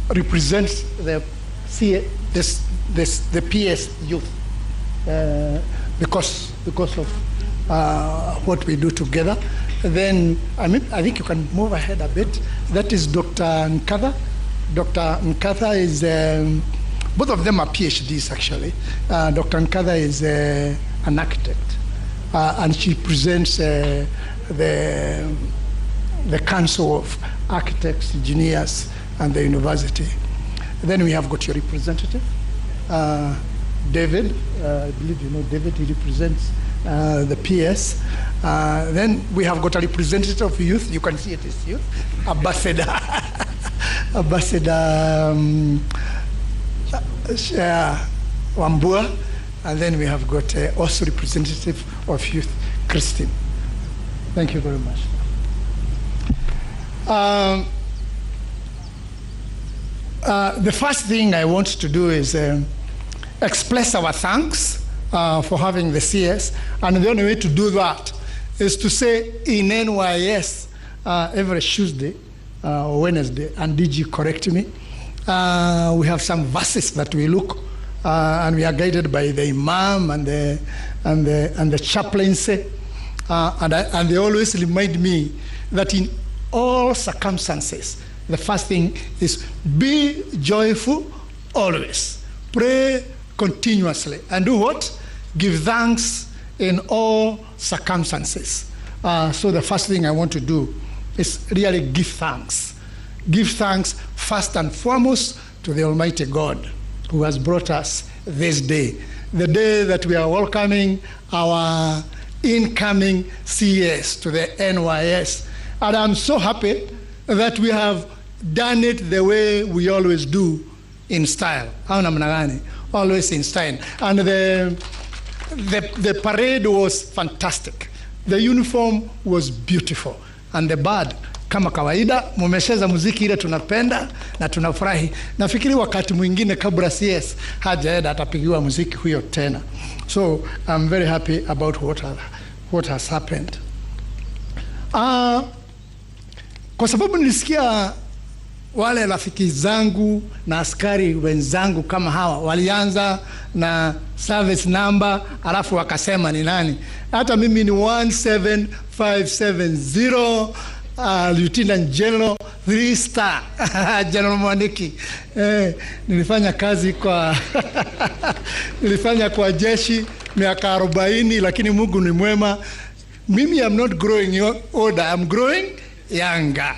represents the PS youth because of what we do together. Then I think you can move ahead a bit. That is Dr. Nkada. Dr. Nkatha is, both of them are PhDs actually. Dr. Nkatha is an architect, and she presents the Council of Architects, Engineers, and the university. Then we have got your representative, David. I believe you know David. He represents the PS. Then we have got a representative of youth. You can see it is youth, Ambassador Wambua. And then we have got also representative of youth, Christine. Thank you very much. The first thing I want to do is express our thanks for having the CS, and the only way to do that is to say in NYS every Tuesday or Wednesday, and DG correct me, we have some verses that we look, and we are guided by the Imam and the chaplaincy, and they always remind me that in all circumstances, the first thing is be joyful always. Pray continuously. And do what? Give thanks in all circumstances. So the first thing I want to do is really give thanks. Give thanks first and foremost to the Almighty God who has brought us this day. The day that we are welcoming our incoming CS to the NYS. And I'm so happy that we have done it the way we always do, in style. Always in style. And the parade was fantastic. The uniform was beautiful. And the band, kama kawaida, mumecheza muziki ile tunapenda na tunafurahi. Nafikiri wakati mwingine kabla CS hajaenda atapigiwa muziki huyo tena. So I'm very happy about what has happened. Kwa sababu nilisikia wale rafiki zangu na askari wenzangu kama hawa walianza na service number alafu wakasema ni nani. Hata mimi ni 17570 Lieutenant General 3 star General Mwaniki. Nilifanya kazi kwa nilifanya kwa jeshi miaka 40, lakini Mungu ni mwema. Mimi am not growing older, I'm growing younger.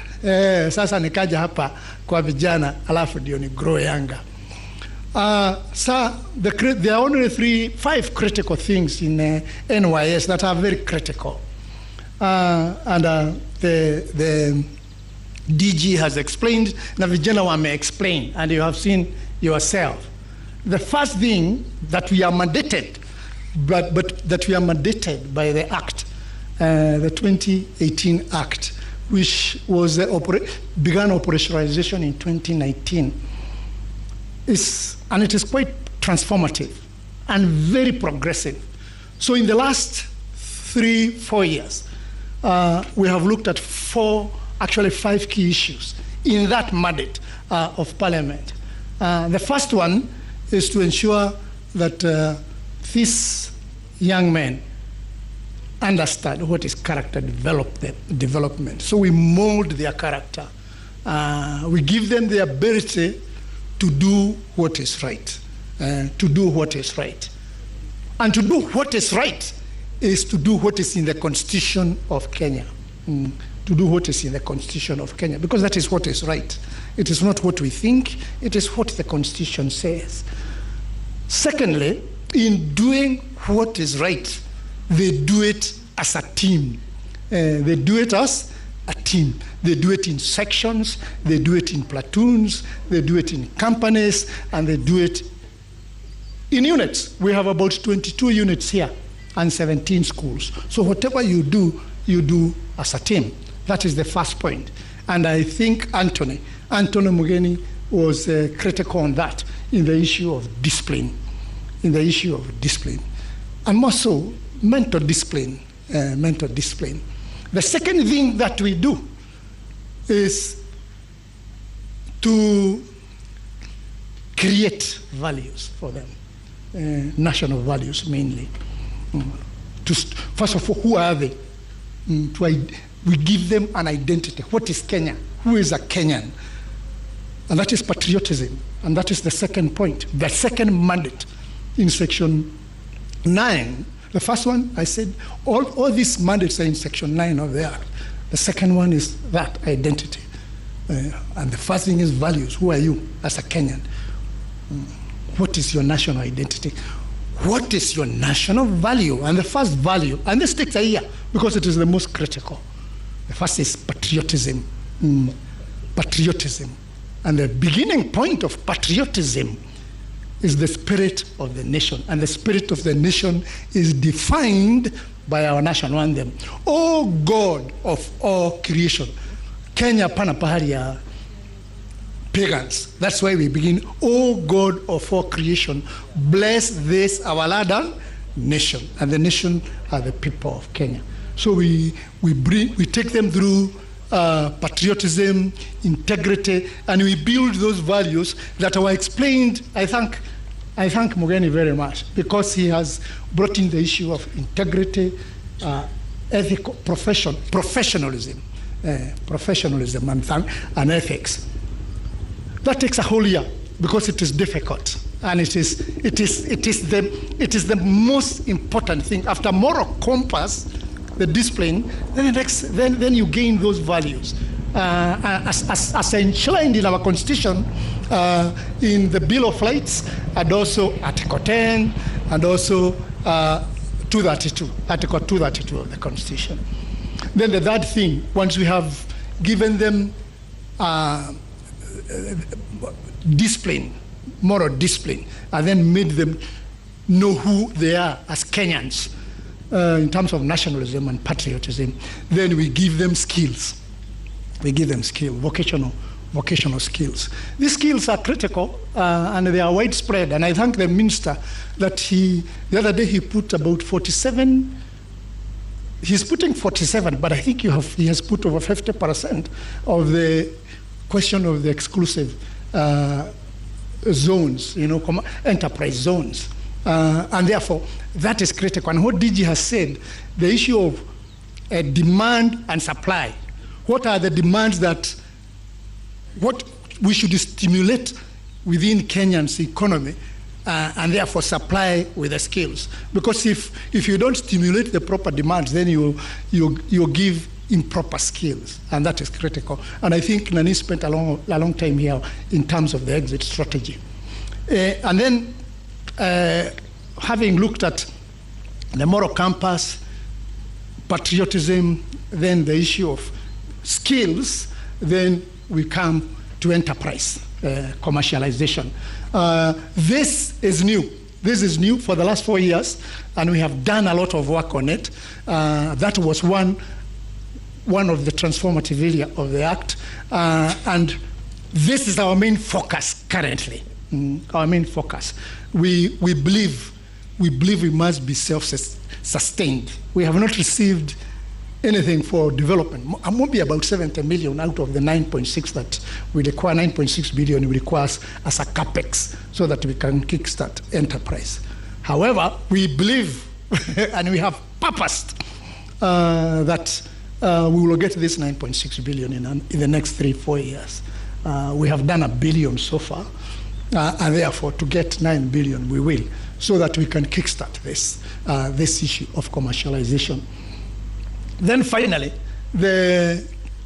Sasa nikaja hapa kwa vijana alafu ndio ni grow younger. There are only 5 critical things in NYS that are very critical. And the DG has explained, na vijana wame explain, and you have seen yourself. The first thing that we are mandated, but that we are mandated by the Act, the 2018 Act, which was began operationalization in 2019, and it is quite transformative and very progressive. So in the last 3-4 years, we have looked at 5 key issues in that mandate of Parliament. The first one is to ensure that these young men understand what is character development. So we mold their character. We give them the ability to do what is right. To do what is right. And to do what is right is to do what is in the Constitution of Kenya. To do what is in the Constitution of Kenya, because that is what is right. It is not what we think, it is what the Constitution says. Secondly, in doing what is right, they do it as a team. They do it as a team. They do it in sections, they do it in platoons, they do it in companies, and they do it in units. We have about 22 units here and 17 schools. So whatever you do as a team. That is the first point. And I think Anthony Mugeni was critical on that in the issue of discipline. And more so, mental discipline. The second thing that we do is to create values for them, national values mainly. First of all, who are they? We give them an identity. What is Kenya? Who is a Kenyan? and that is patriotism. And that is the second point, the second mandate in Section 9. The first one, I said, all these mandates are in Section 9 of the Act. The second one is that, identity. And the first thing is values. Who are you as a Kenyan? What is your national identity? What is your national value? And the first value, and this takes a year because it is the most critical. The first is patriotism. Patriotism. And the beginning point of patriotism is the spirit of the nation. And the spirit of the nation is defined by our national anthem. O God of all creation. Kenya pana pahali ya pagans. That's why we begin, O God of all creation, bless this our land and nation. And the nation are the people of Kenya. So we take them through patriotism, integrity, and we build those values that were explained. I thank Mugeni very much because he has brought in the issue of integrity, ethical, professionalism and ethics. That takes a whole year because it is difficult, and it is the most important thing after moral compass. The discipline, then you gain those values as enshrined in our constitution, in the Bill of Rights, and also Article 10, and also 232, Article 232 of the Constitution. Then the third thing, once we have given them discipline, moral discipline, and then made them know who they are as Kenyans, in terms of nationalism and patriotism, then we give them skills. We give them skills, vocational skills. These skills are critical and they are widespread. And I thank the minister that the other day he put about 47. He's putting 47, but I think he has put over 50% of the question of the exclusive zones, enterprise zones. And therefore, that is critical. And what DG has said, the issue of demand and supply. What are the demands what we should stimulate within Kenyan's economy, and therefore supply with the skills? Because if you don't stimulate the proper demands, then you give improper skills, and that is critical. And I think Nani spent a long time here in terms of the exit strategy. And then, having looked at the moral compass, patriotism, then the issue of skills, then we come to enterprise, commercialization. This is new. This is new for the last 4 years, and we have done a lot of work on it. That was one of the transformative area of the Act, and this is our main focus currently. Our main focus. We believe we must be self-sustained. We have not received anything for development. It won't be about 70 million out of the 9.6 that we require. 9.6 billion we require as a capex so that we can kickstart enterprise. However, we believe and we have purposed that we will get this 9.6 billion in the next 3-4 years. We have done 1 billion so far. And therefore, to get 9 billion, we will, so that we can kickstart this issue of commercialization. Then finally, the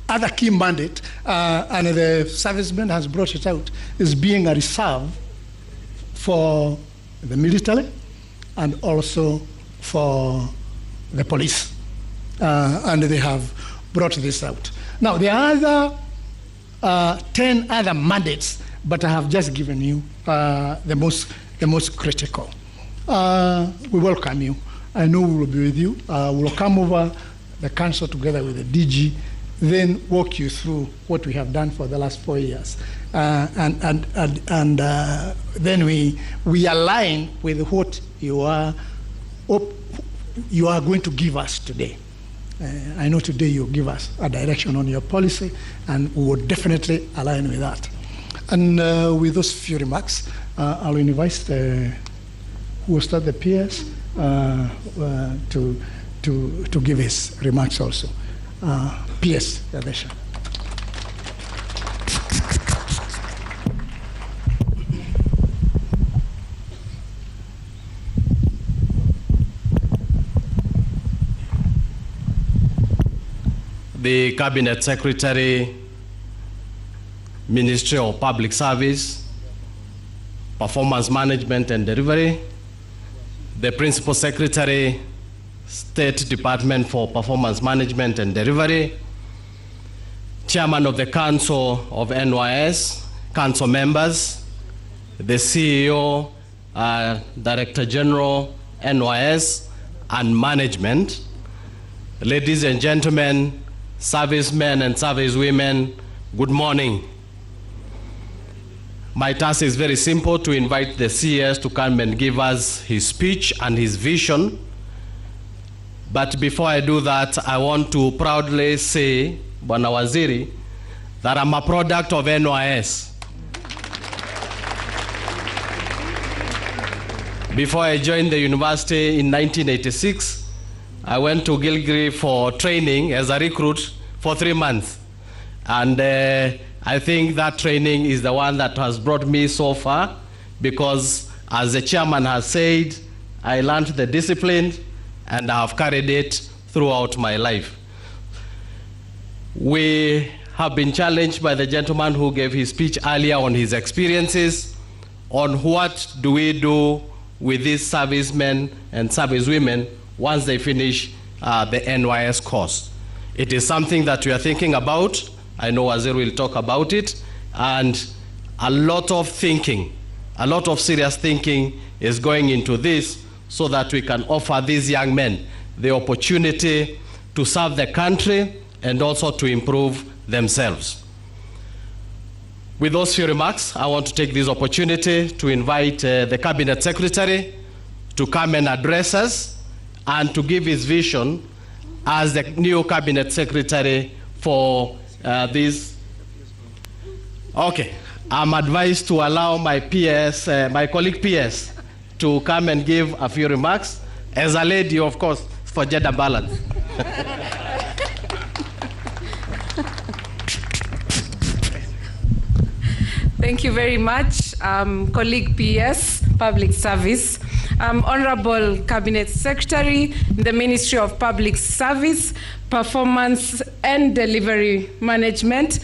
other key mandate, and the serviceman has brought it out, is being a reserve for the military and also for the police. And they have brought this out. Now, there are 10 other mandates, but I have just given you the most critical. We welcome you. I know we will be with you. We'll come over the council together with the DG, then walk you through what we have done for the last 4 years, and then we align with what you are going to give us today. I know today you'll give us a direction on your policy, and we will definitely align with that. And with those few remarks, I'll invite who will start the PS to give his remarks also. PS, Yadesha. the Cabinet Secretary, Ministry of Public Service, Performance Management and Delivery, the Principal Secretary, State Department for Performance Management and Delivery, Chairman of the Council of NYS, Council members, the CEO, Director General, NYS, and management. Ladies and gentlemen, servicemen and servicewomen, good morning. My task is very simple: to invite the CS to come and give us his speech and his vision. But before I do that, I want to proudly say, Bwana Waziri, that I'm a product of NYS. Before I joined the university in 1986, I went to Gilgiri for training as a recruit for 3 months. And I think that training is the one that has brought me so far, because as the chairman has said, I learned the discipline and I have carried it throughout my life. We have been challenged by the gentleman who gave his speech earlier on his experiences on what do we do with these servicemen and servicewomen once they finish the NYS course. It is something that we are thinking about. I know Waziri will talk about it, and a lot of thinking, a lot of serious thinking is going into this so that we can offer these young men the opportunity to serve the country and also to improve themselves. With those few remarks, I want to take this opportunity to invite the Cabinet Secretary to come and address us and to give his vision as the new Cabinet Secretary for this. Okay, I'm advised to allow my PS, my colleague PS, to come and give a few remarks. As a lady, of course, for gender balance. Thank you very much, colleague PS, Public Service, Honorable Cabinet Secretary, the Ministry of Public Service, Performance and Delivery Management,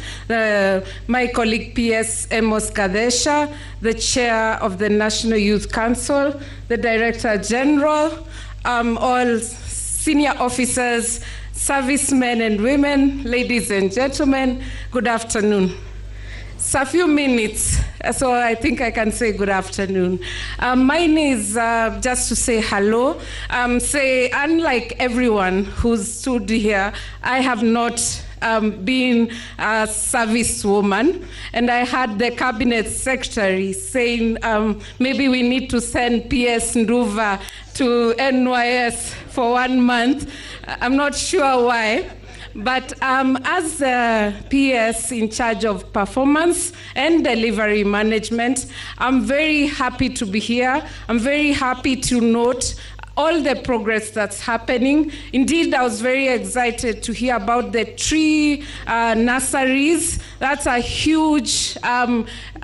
my colleague PS Amos Kadesha, the Chair of the National Youth Council, the Director General, all senior officers, servicemen and women, ladies and gentlemen, good afternoon. It's a few minutes, so I think I can say good afternoon. Mine is just to say hello. Say, unlike everyone who's stood here, I have not been a service woman, and I had the Cabinet Secretary saying maybe we need to send PS Nduva to NYS for 1 month. I'm not sure why. But as the PS in charge of performance and delivery management, I'm very happy to be here. I'm very happy to note all the progress that's happening. Indeed, I was very excited to hear about the 3 nurseries. That's a huge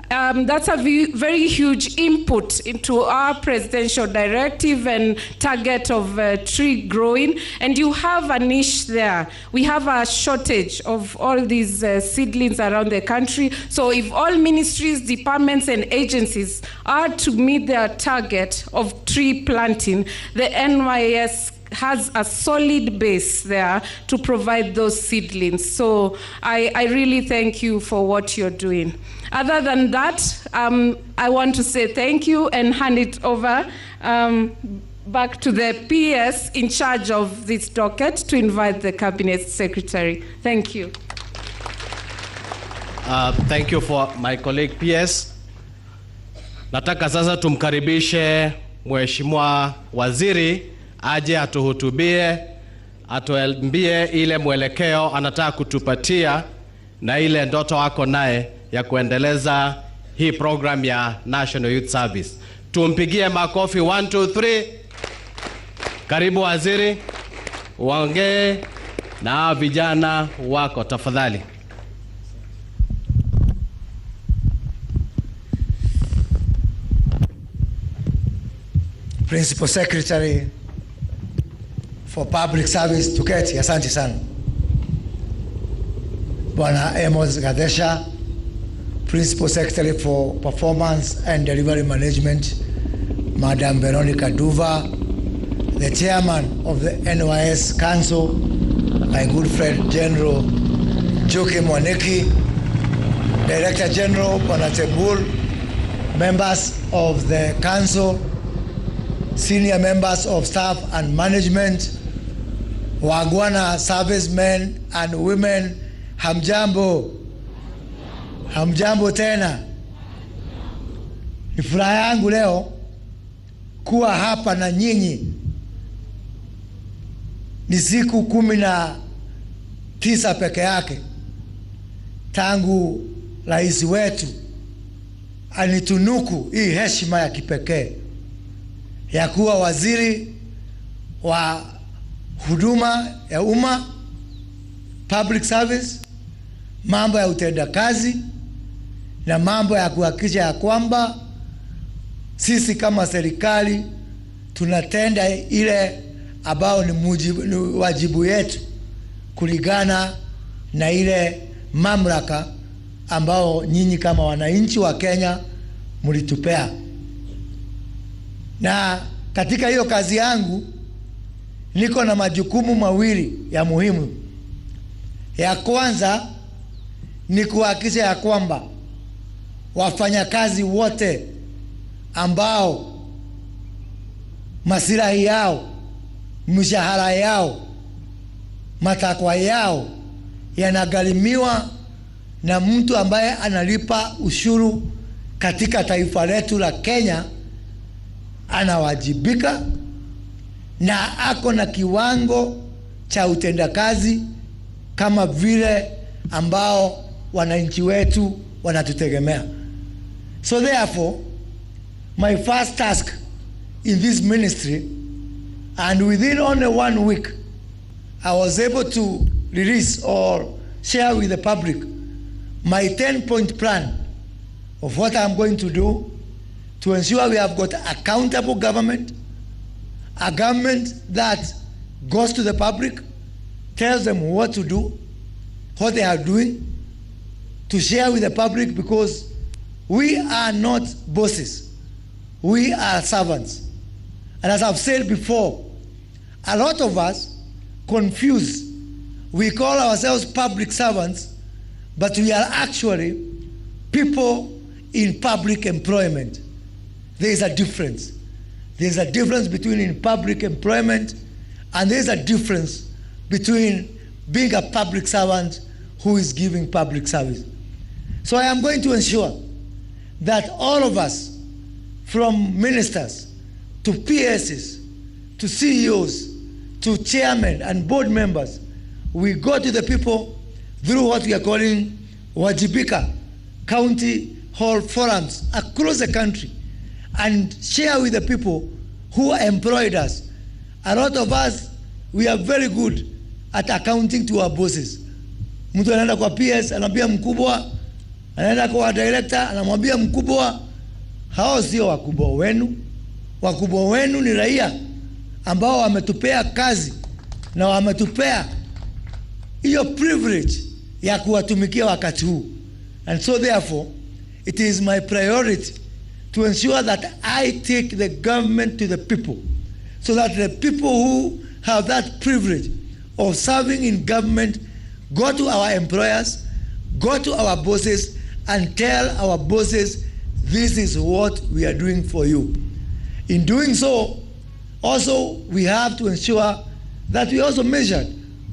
very huge input into our presidential directive and target of tree growing. And you have a niche there. We have a shortage of all these seedlings around the country. So if all ministries, departments, and agencies are to meet their target of tree planting, the NYS has a solid base there to provide those seedlings. So I really thank you for what you're doing. Other than that, I want to say thank you and hand it over back to the PS in charge of this docket to invite the Cabinet Secretary. Thank you. Thank you for my colleague PS. Nataka sasa tumkaribishe Mheshimiwa Waziri aje atuhutubie, atuambie ile mwelekeo anataka kutupatia na ile ndoto wako naye ya kuendeleza hii program ya National Youth Service. Tumpigie makofi 1 2 3. Karibu Waziri, uongee na vijana wako tafadhali. Principal Secretary for Public Service Tuketi, asante sana. Bwana Amos Gadesha, Principal Secretary for Performance and Delivery Management, Madam Veronica Duva, the Chairman of the NYS Council, my good friend General Joke Mwaneki, Director General Bwana Tebul, members of the Council, senior members of staff and management, wagwana servicemen and women, hamjambo. Hamjambo tena. Ni furaha yangu leo kuwa hapa na nyinyi. Ni siku 19 peke yake tangu rais wetu anitunuku hii heshima ya kipekee ya kuwa waziri wa huduma ya umma, public service, mambo ya utendakazi na mambo ya kuhakikisha ya kwamba sisi kama serikali tunatenda ile ambao ni wajibu yetu kulingana na ile mamlaka ambao nyinyi kama wananchi wa Kenya mlitupea. Na katika hiyo kazi yangu niko na majukumu mawili ya muhimu. Ya kwanza ni kuhakikisha ya kwamba wafanyakazi wote ambao maslahi yao, mshahara yao, matakwa yao yanagharimiwa na mtu ambaye analipa ushuru katika taifa letu la Kenya, anawajibika na ako na kiwango cha utendakazi kama vile ambao wananchi wetu wanatutegemea. So therefore, my first task in this ministry, and within only 1 week, I was able to release or share with the public my 10-point plan of what I'm going to do to ensure we have got accountable government, a government that goes to the public, tells them what to do, what they are doing, to share with the public, because we are not bosses. We are servants. And as I've said before, a lot of us confuse. We call ourselves public servants, but we are actually people in public employment. There is a difference. There is a difference between in public employment, and there is a difference between being a public servant who is giving public service. So I am going to ensure that all of us, from ministers to PSs to CEOs to chairmen and board members, we go to the people through what we are calling Wajibika county hall forums across the country and share with the people who employed us. A lot of us, we are very good at accounting to our bosses. Mtu anaenda kwa PS, anamwambia mkubwa, anaenda kwa director, anamwambia mkubwa. Hao sio wakubwa wenu. Wakubwa wenu ni raia ambao wametupea kazi na wametupea hiyo privilege ya kuwatumikia wakati huu. And so therefore, it is my priority to ensure that I take the government to the people, so that the people who have that privilege of serving in government go to our employers, go to our bosses, and tell our bosses, this is what we are doing for you. In doing so, also we have to ensure that we also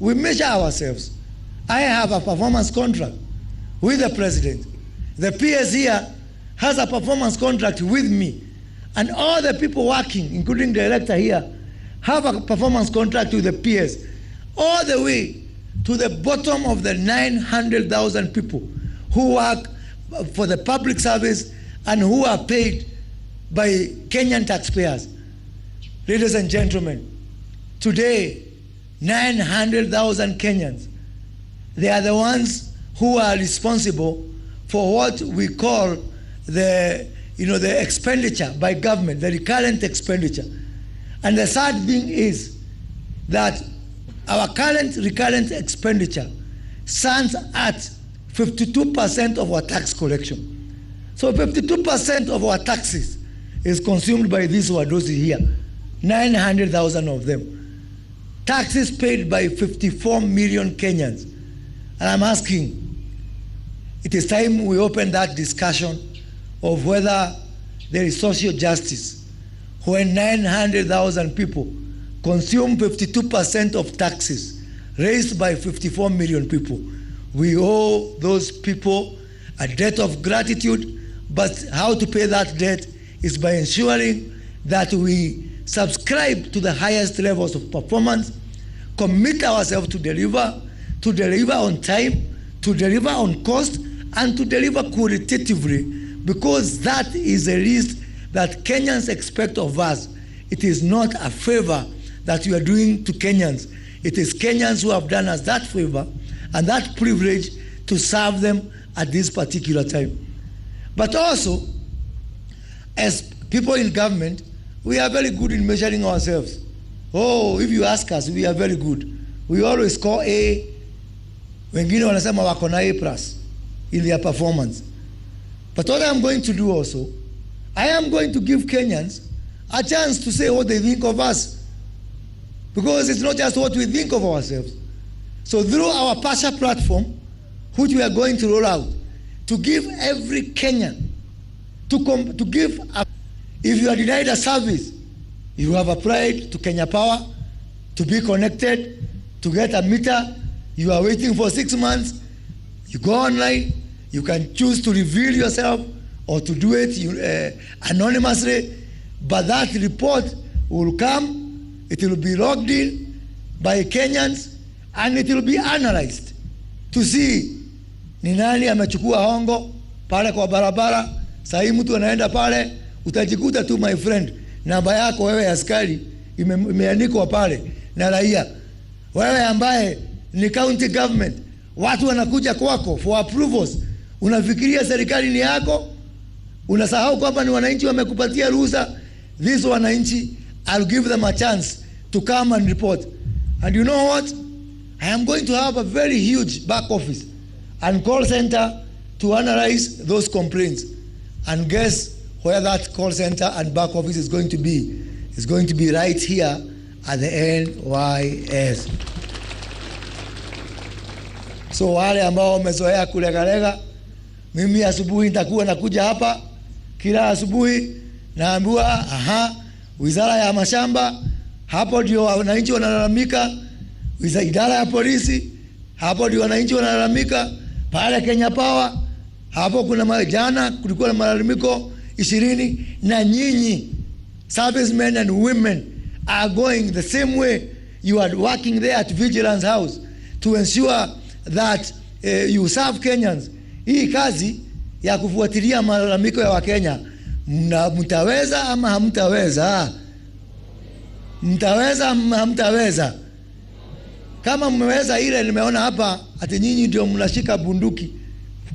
we measure ourselves. I have a performance contract with the president. The PS here has a performance contract with me. And all the people working, including the director here, have a performance contract with the PS. All the way to the bottom of the 900,000 people who work for the public service and who are paid by Kenyan taxpayers. Ladies and gentlemen, today, 900,000 Kenyans, they are the ones who are responsible for what we call the expenditure by government, the recurrent expenditure. And the sad thing is that our current recurrent expenditure stands at 52% of our tax collection. So 52% of our taxes is consumed by these wadosi here, 900,000 of them. Taxes paid by 54 million Kenyans. And I'm asking, it is time we open that discussion of whether there is social justice when 900,000 people consume 52% of taxes raised by 54 million people. We owe those people a debt of gratitude, but how to pay that debt is by ensuring that we subscribe to the highest levels of performance, commit ourselves to deliver on time, to deliver on cost, and to deliver qualitatively, because that is the least that Kenyans expect of us. It is not a favor that we are doing to Kenyans. It is Kenyans who have done us that favor and that privilege to serve them at this particular time. But also, as people in government, we are very good in measuring ourselves. Oh, if you ask us, we are very good. We always score A. Wengine wanasema wako na A+ in their performance. But what I am going to do also, I am going to give Kenyans a chance to say what they think of us. Because it's not just what we think of ourselves. So through our Pasha platform, which we are going to roll out, to give every Kenyan, to give, if you are denied a service, you have applied to Kenya Power to be connected, to get a meter, you are waiting for 6 months, you go online, you can choose to reveal yourself or to do it anonymously, but that report will come, it will be logged in by Kenyans, and it will be analyzed to see ni nani amechukua hongo pale kwa barabara. Sasa mtu anaenda pale, utajikuta tu my friend, namba yako wewe askari imeandikwa pale na raia. Wewe ambaye ni county government, watu wanakuja kwako for approvals, unafikiria serikali ni yako, unasahau kwamba ni wananchi wamekupatia ruhusa. These wananchi, I'll give them a chance to come and report. And you know what? I am going to have a very huge back office and call center to analyze those complaints. And guess where that call center and back office is going to be? It's going to be right here at the NYS. So wale ambao wamezoea kulegalega, mimi asubuhi nitakuwa nakuja hapa kila asubuhi, naambiwa wizara ya mashamba, hapo ndio wananchi wanalalamika. Idara ya polisi, hapo ndio wananchi wanalalamika. Pale Kenya Power, hapo kuna jana kulikuwa na malalamiko 20, na nyinyi servicemen and women are going the same way. You are working there at Vigilance House to ensure that you serve Kenyans. Hii kazi ya kufuatilia malalamiko ya Wakenya, mtaweza ama hamtaweza? Mtaweza ama hamtaweza? Kama mmeweza ile nimeona hapa ati nyinyi ndio mnashika bunduki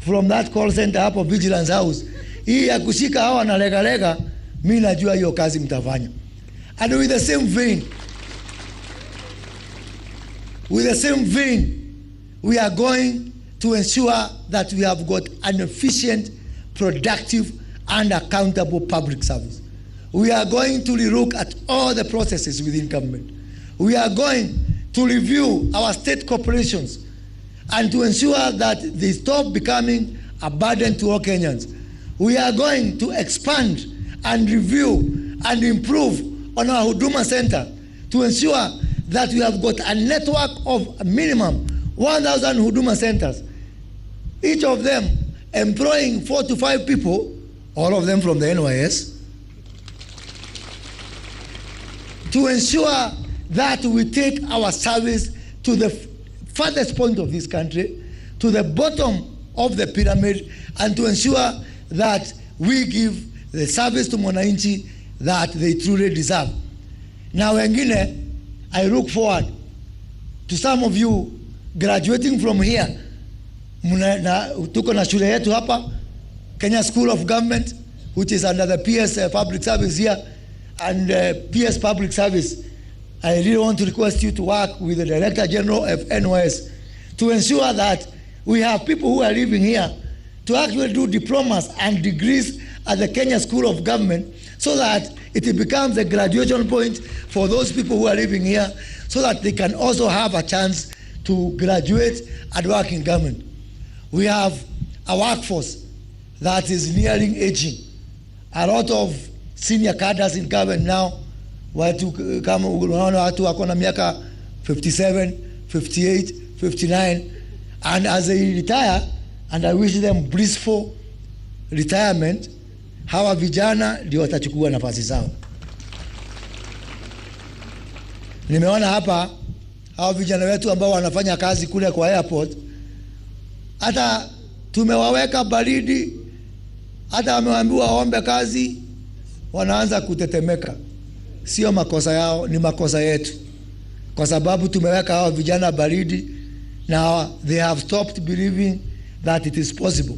from that call center hapo Vigilance House. Hii ya kushika hawa na lega, mimi najua hiyo kazi mtafanya. And with the same vein, we are going to ensure that we have got an efficient, productive, and accountable public service. We are going to relook at all the processes within government. We are going to review our state corporations and to ensure that they stop becoming a burden to all Kenyans. We are going to expand and review and improve on our Huduma Center to ensure that we have got a network of a minimum 1,000 Huduma Centers, each of them employing 4 to 5 people, all of them from the NYS, to ensure that we take our service to the farthest point of this country, to the bottom of the pyramid, and to ensure that we give the service to mwananchi that they truly deserve. Now wengine, I look forward to some of you graduating from here. Tuko na shule yetu hapa, Kenya School of Government, which is under the PS Public Service here, and PS Public Service. I really want to request you to work with the Director General of NYS to ensure that we have people who are living here to actually do diplomas and degrees at the Kenya School of Government, so that it becomes a graduation point for those people who are living here, so that they can also have a chance to graduate and work in government. We have a workforce that is nearing aging. A lot of senior cadres in government now, watu kama unaona watu wako na miaka 57, 58, 59, and as they retire, and I wish them blissful retirement, hawa vijana ndio watachukua nafasi zao. Nimeona hapa hawa vijana wetu ambao wanafanya kazi kule kwa airport, hata tumewaweka baridi, hata wameambiwa waombe kazi, wanaanza kutetemeka. Sio makosa yao, ni makosa yetu, kwa sababu tumeweka hawa vijana baridi. Now they have stopped believing that it is possible.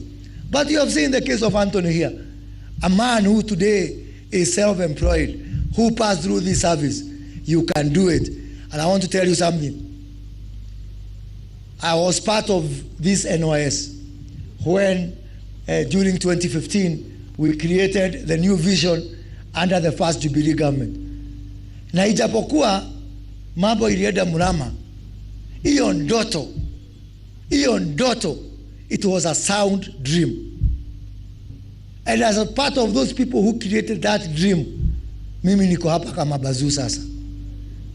But you have seen the case of Anthony here, a man who today is self-employed, who passed through this service. You can do it. And I want to tell you something. I was part of this NYS when during 2015 we created the new vision under the first Jubilee government. Na ijapokuwa mambo ilienda mrama, hiyo ndoto, it was a sound dream. And as a part of those people who created that dream, mimi niko hapa kama bazuu sasa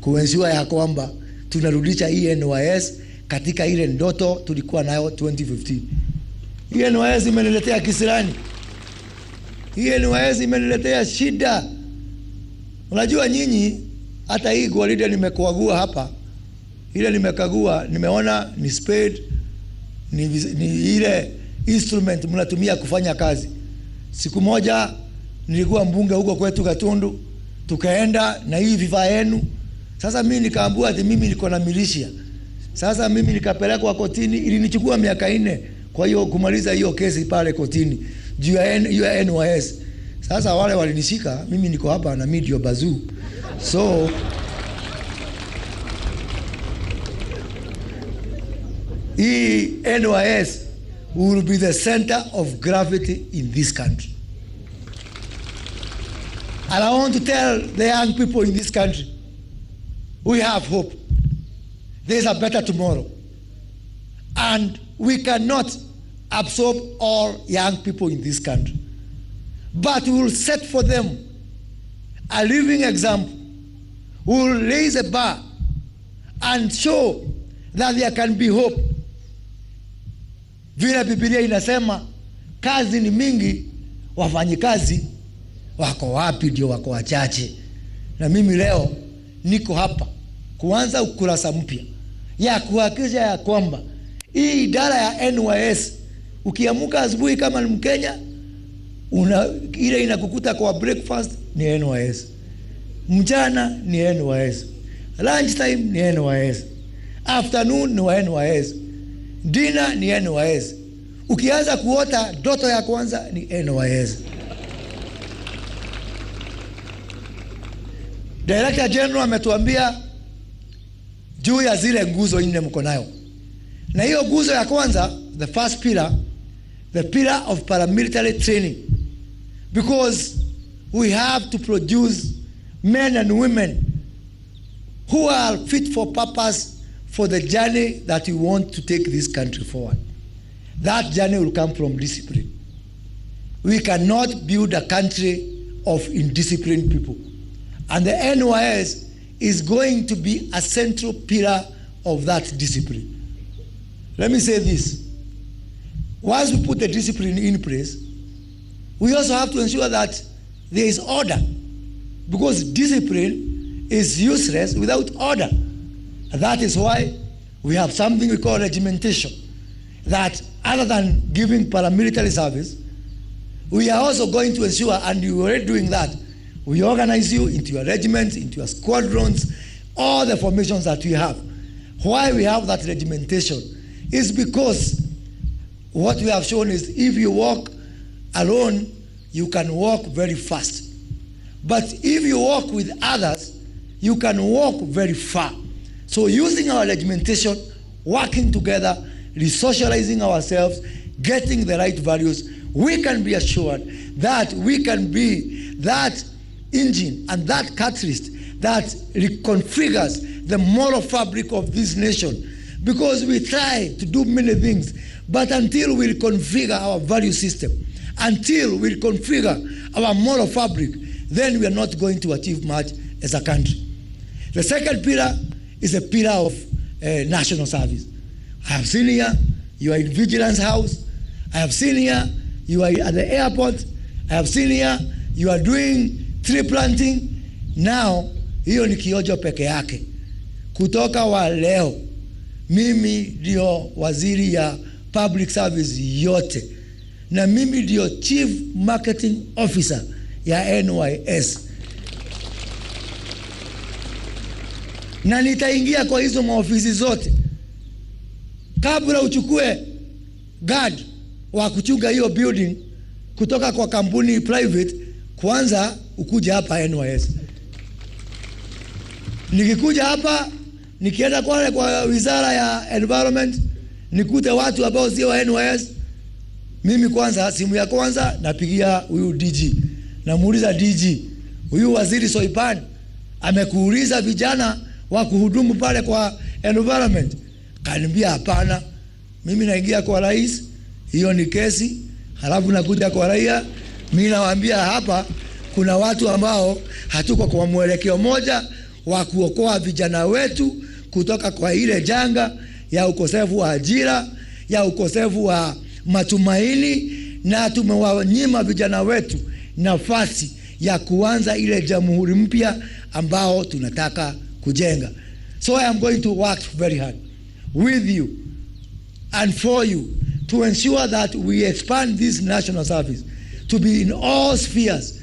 kuensure ya kwamba tunarudisha hii NYS katika ile ndoto tulikuwa nayo 2015. Hii NYS imeniletea kisirani. Hii NYS imeniletea shida. Unajua nyinyi, hata hii gwaride nimekuagua hapa, ile nimekagua, nimeona ni spade, ni ile instrument mnatumia kufanya kazi. Siku moja nilikuwa mbunge huko kwetu Gatundu, tukaenda na hii vifaa yenu. Sasa mimi nikaambiwa ati mimi niko na militia. Sasa mimi nikapelekwa kotini, ilinichukua miaka 4 kwa hiyo kumaliza hiyo kesi pale kotini juu ya NYS. Sasa wale walinishika, mimi niko hapa na media bazoo. So hii NYS will be the center of gravity in this country. And I want to tell the young people in this country, we have hope. There is a better tomorrow. And we cannot absorb all young people in this country. But we will set for them a living example. We will raise a bar and show that there can be hope. Vile Biblia inasema kazi ni mingi, wafanyikazi wako wapi? Ndio wako wachache. Na mimi leo niko hapa kuanza ukurasa mpya ya kuhakikisha ya kwamba hii idara ya NYS, ukiamuka asubuhi kama ni Mkenya, ile inakukuta kwa breakfast ni NYS, mchana ni NYS, lunch time ni NYS, afternoon ni NYS, dinner ni NYS. Ukianza kuota ndoto ya kwanza ni NYS. Director General ametuambia juu ya zile nguzo 4 mko nayo. Na hiyo nguzo ya kwanza, the first pillar, the pillar of paramilitary training. Because we have to produce men and women who are fit for purpose for the journey that we want to take this country forward. That journey will come from discipline. We cannot build a country of indisciplined people. And the NYS is going to be a central pillar of that discipline. Let me say this. Once we put the discipline in place, we also have to ensure that there is order. Because discipline is useless without order. And that is why we have something we call regimentation. That other than giving paramilitary service, we are also going to ensure, and you are already doing that, we organize you into your regiments, into your squadrons, all the formations that we have. Why we have that regimentation is because what we have shown is if you walk alone, you can walk very fast. But if you walk with others, you can walk very far. So using our regimentation, working together, resocializing ourselves, getting the right values, we can be assured that we can be that engine and that catalyst that reconfigures the moral fabric of this nation. Because we try to do many things, but until we reconfigure our value system, until we reconfigure our moral fabric, then we are not going to achieve much as a country. The second pillar is a pillar of national service. I have seen here, you are in Vigilance House. I have seen here, you are at the airport. I have seen here, you are doing tree planting. Now, hiyo ni kiojo peke yake. Kutoka wa leo, mimi ndio waziri ya public service yote. Na mimi ndio chief marketing officer ya NYS. Na nitaingia kwa hizo maofisi zote. Kabla uchukue guard wa kuchunga hiyo building kutoka kwa kampuni private, kwanza ukuja hapa NYS. Nikikuja hapa, nikienda kwa wizara ya environment, nikute watu ambao sio wa NYS, mimi kwanza, simu ya kwanza napigia huyu DG. Namuuliza DG, huyu waziri Soipan amekuuliza vijana wa kuhudumu pale kwa environment? Kaniambia hapana. Mimi naingia kwa rais, hiyo ni kesi, halafu nakuja kwa raia, mimi nawaambia hapa kuna watu ambao hatuko kwa mwelekeo moja wa kuokoa vijana wetu kutoka kwa ile janga ya ukosefu wa ajira, ya ukosefu wa matumaini, na tumewanyima vijana wetu nafasi ya kuanza ile jamhuri mpya ambao tunataka kujenga. So I am going to work very hard with you and for you to ensure that we expand this national service to be in all spheres,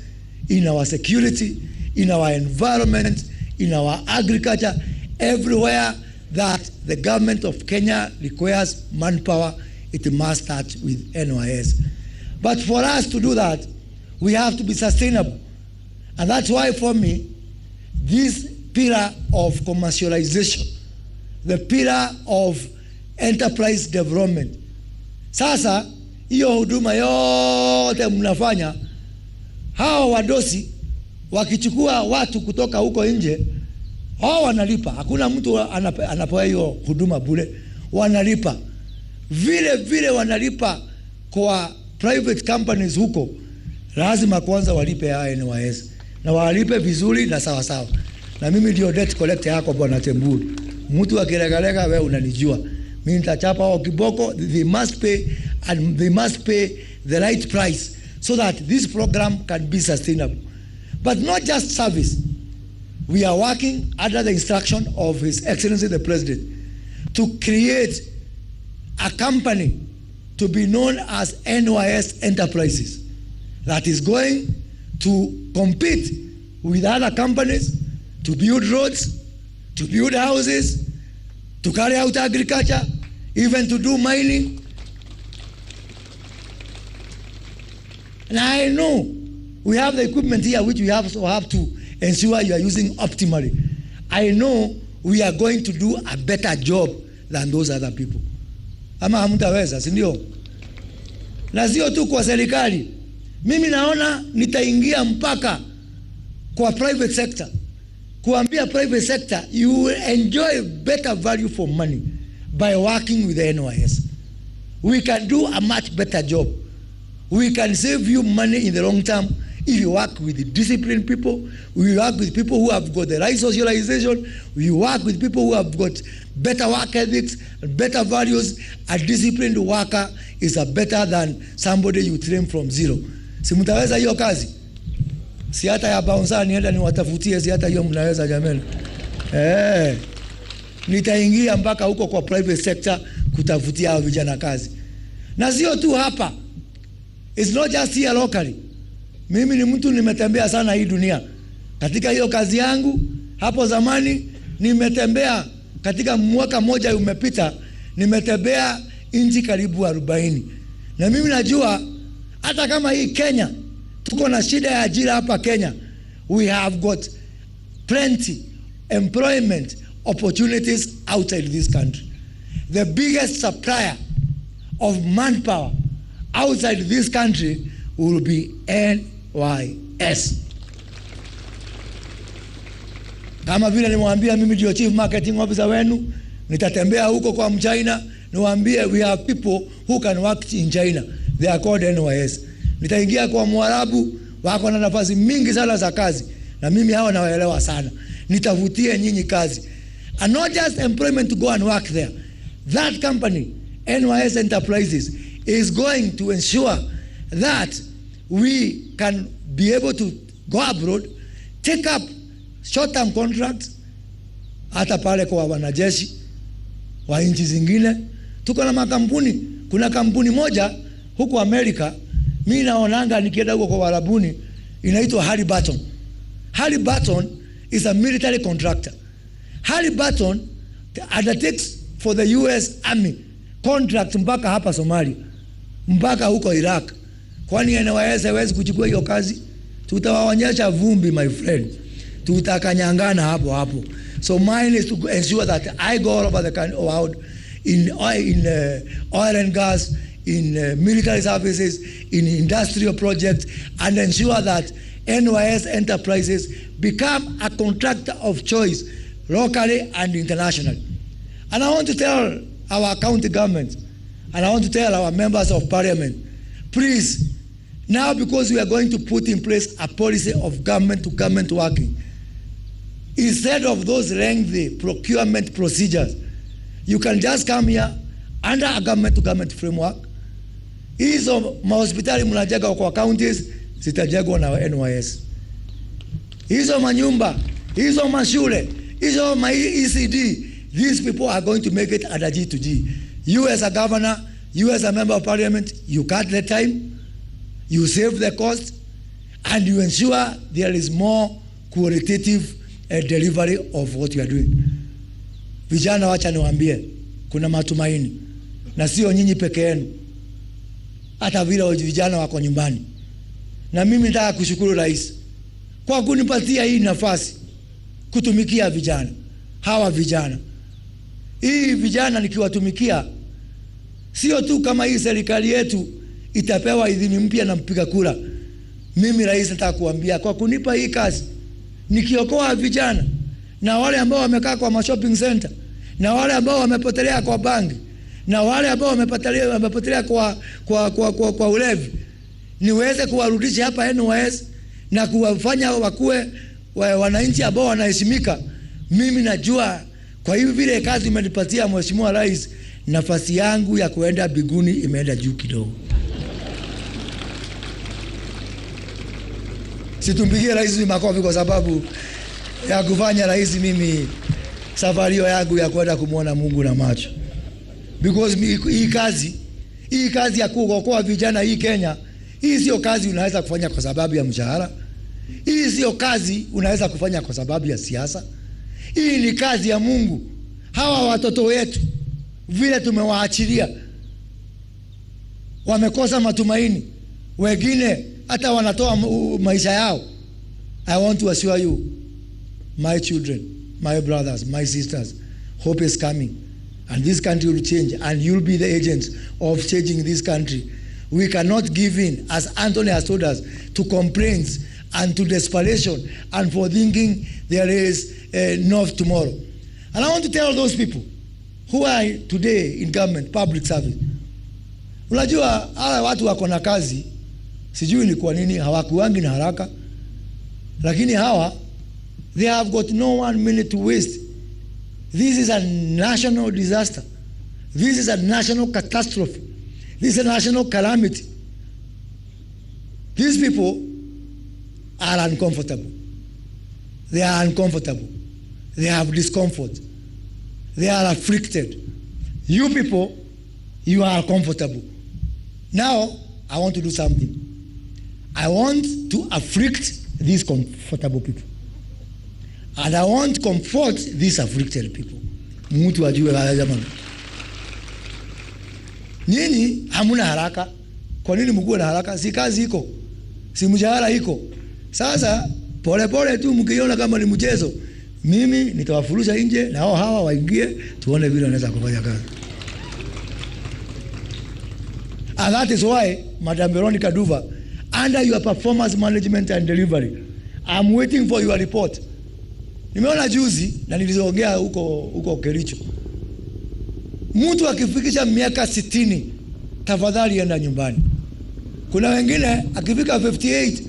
in our security, in our environment, in our agriculture, everywhere that the government of Kenya requires manpower, it must start with NYS. But for us to do that, we have to be sustainable. And that's why for me, this pillar of commercialization, the pillar of enterprise development. Sasa, hiyo huduma yote mnafanya, hawa wadosi wakichukua watu kutoka huko nje, hao wanalipa. Hakuna mtu anapewa hiyo huduma bure, wanalipa. Vile vile wanalipa kwa private companies huko, lazima kwanza walipe ya NYS. Na walipe vizuri na sawa sawa. Na mimi ndio debt collector yako Bwana Temburu. Mtu akiregalega wewe unanijua. Mimi nitachapa wao kiboko. They must pay, and they must pay the right price so that this program can be sustainable. But not just service. We are working under the instruction of His Excellency the President to create a company to be known as NYS Enterprises that is going to compete with other companies to build roads, to build houses, to carry out agriculture, even to do mining. And I know we have the equipment here which we also have to ensure you are using optimally. I know we are going to do a better job than those other people. Ama hamtaweza, si ndio? Na sio tu kwa serikali. Mimi naona nitaingia mpaka kwa private sector. Kuambia private sector, you will enjoy better value for money by working with the NYS. We can do a much better job. We can save you money in the long term if you work with disciplined people. We work with people who have got the right socialization. We work with people who have got better work ethics, better values. A disciplined worker is a better than somebody you train from zero. Si mtaweza hiyo kazi? Si hata ya bouncer nienda niwatafutie, si hata hiyo mnaweza jamani. Nitaingia mpaka huko kwa private sector kutafutia hao vijana kazi. Na sio tu hapa. It's not just here locally. Mimi ni mtu nimetembea sana hii dunia. Katika hiyo kazi yangu, hapo zamani nimetembea, katika mwaka moja umepita, nimetembea nchi karibu 40. Na mimi najua hata kama hii Kenya tuko na shida ya ajira hapa Kenya, we have got plenty employment opportunities outside this country. the biggest supplier of manpower outside this country will be NYS. Kama vile nimwambia mimi ndio chief marketing officer wenu, nitatembea huko kwa Mchina, niwaambie we have people who can work in China. They are called NYS. Nitaingia kwa Mwarabu, wako na nafasi mingi sana za kazi, na mimi hawa nawaelewa sana. Nitavutie nyinyi kazi. And not just employment to go and work there. That company, NYS Enterprises, is going to ensure that we can be able to go abroad, take up short-term contracts, hata pale kwa wanajeshi wa nchi zingine. Tuko na makampuni. Kuna kampuni moja huko Amerika, mimi naonanga nikienda huko kwa Warabuni, inaitwa Halliburton. Halliburton is a military contractor. Halliburton undertakes for the US Army contract mpaka hapa Somalia, mpaka huko Iraq. Kwani NYS hawezi kuchukua hiyo kazi? Tutawaonyesha vumbi, my friend. Tutakanyangana hapo hapo. So mine is to ensure that I go all over the world in oil and gas, in military services, in industrial projects, and ensure that NYS Enterprises become a contractor of choice locally and internationally. And I want to tell our county governments, and I want to tell our members of parliament, please, now because we are going to put in place a policy of government to government working, instead of those lengthy procurement procedures, you can just come here under a government to government framework. Hizo mahospitali mnajenga kwa counties zitajengwa na NYS. Hizo manyumba, hizo mashule, hizo ECD, these people are going to make it under G2G. You as a governor, you as a member of parliament, you cut the time, you save the cost, and you ensure there is more qualitative delivery of what you are doing. Vijana, wacha niwaambie, kuna matumaini, na sio nyinyi peke yenu, hata vile vijana wako nyumbani. Na mimi nataka kushukuru rais kwa kunipatia hii nafasi kutumikia vijana hawa. Vijana hii vijana nikiwatumikia, sio tu kama hii serikali yetu itapewa idhini mpya na mpiga kura. Mimi rais nataka kuambia, kwa kunipa hii kazi, nikiokoa vijana na wale ambao wamekaa kwa shopping center, na wale ambao wamepotelea kwa bangi, na wale ambao wamepotelea kwa ulevi, niweze kuwarudisha hapa NYS na kuwafanya wakuwe wananchi ambao wanaheshimika. Mimi najua kwa hivi vile kazi umenipatia Mheshimiwa Rais, nafasi yangu ya kuenda biguni imeenda juu kidogo. Situmpigie rais makofi kwa sababu ya kufanya rais mimi safari yangu ya kwenda kumuona Mungu na macho. Because hii kazi ya kuokoa vijana hii Kenya, hii sio kazi unaweza kufanya kwa sababu ya mshahara. Hii sio kazi unaweza kufanya kwa sababu ya siasa. Hii ni kazi ya Mungu. Hawa watoto wetu vile tumewaachilia, wamekosa matumaini, wengine hata wanatoa maisha yao. I want to assure you, my children, my brothers, my sisters, hope is coming, and this country will change, and you'll be the agents of changing this country. We cannot give in, as Anthony has told us, to complaints and to desperation and for thinking there is no tomorrow. And I want to tell those people who are today in government, public service, unajua hawa watu wako na kazi, sijui ni kwa nini hawakuangi na haraka, lakini hawa, they have got no 1 minute to waste. This is a national disaster. This is a national catastrophe. This is a national calamity. These people are uncomfortable. They are uncomfortable. They have discomfort. They are afflicted. You people, you are comfortable. Now, I want to do something. I want to afflict these comfortable people. And I want to comfort these afflicted people. Mtu ajue haya jamani. Nini hamuna haraka? Kwa nini mkuwe na haraka? Si kazi iko. Si mshahara iko. Sasa pole pole tu, mkiona kama ni mchezo, mimi nitawafurusha nje na hawa waingie, tuone vile wanaweza kufanya kazi. And that is why, Madam Veronica Duva, under your performance management and delivery, I'm waiting for your report. Nimeona juzi na nilizoongea huko Kericho. Mtu akifikisha miaka 60, tafadhali enda nyumbani. Kuna wengine akifika 58,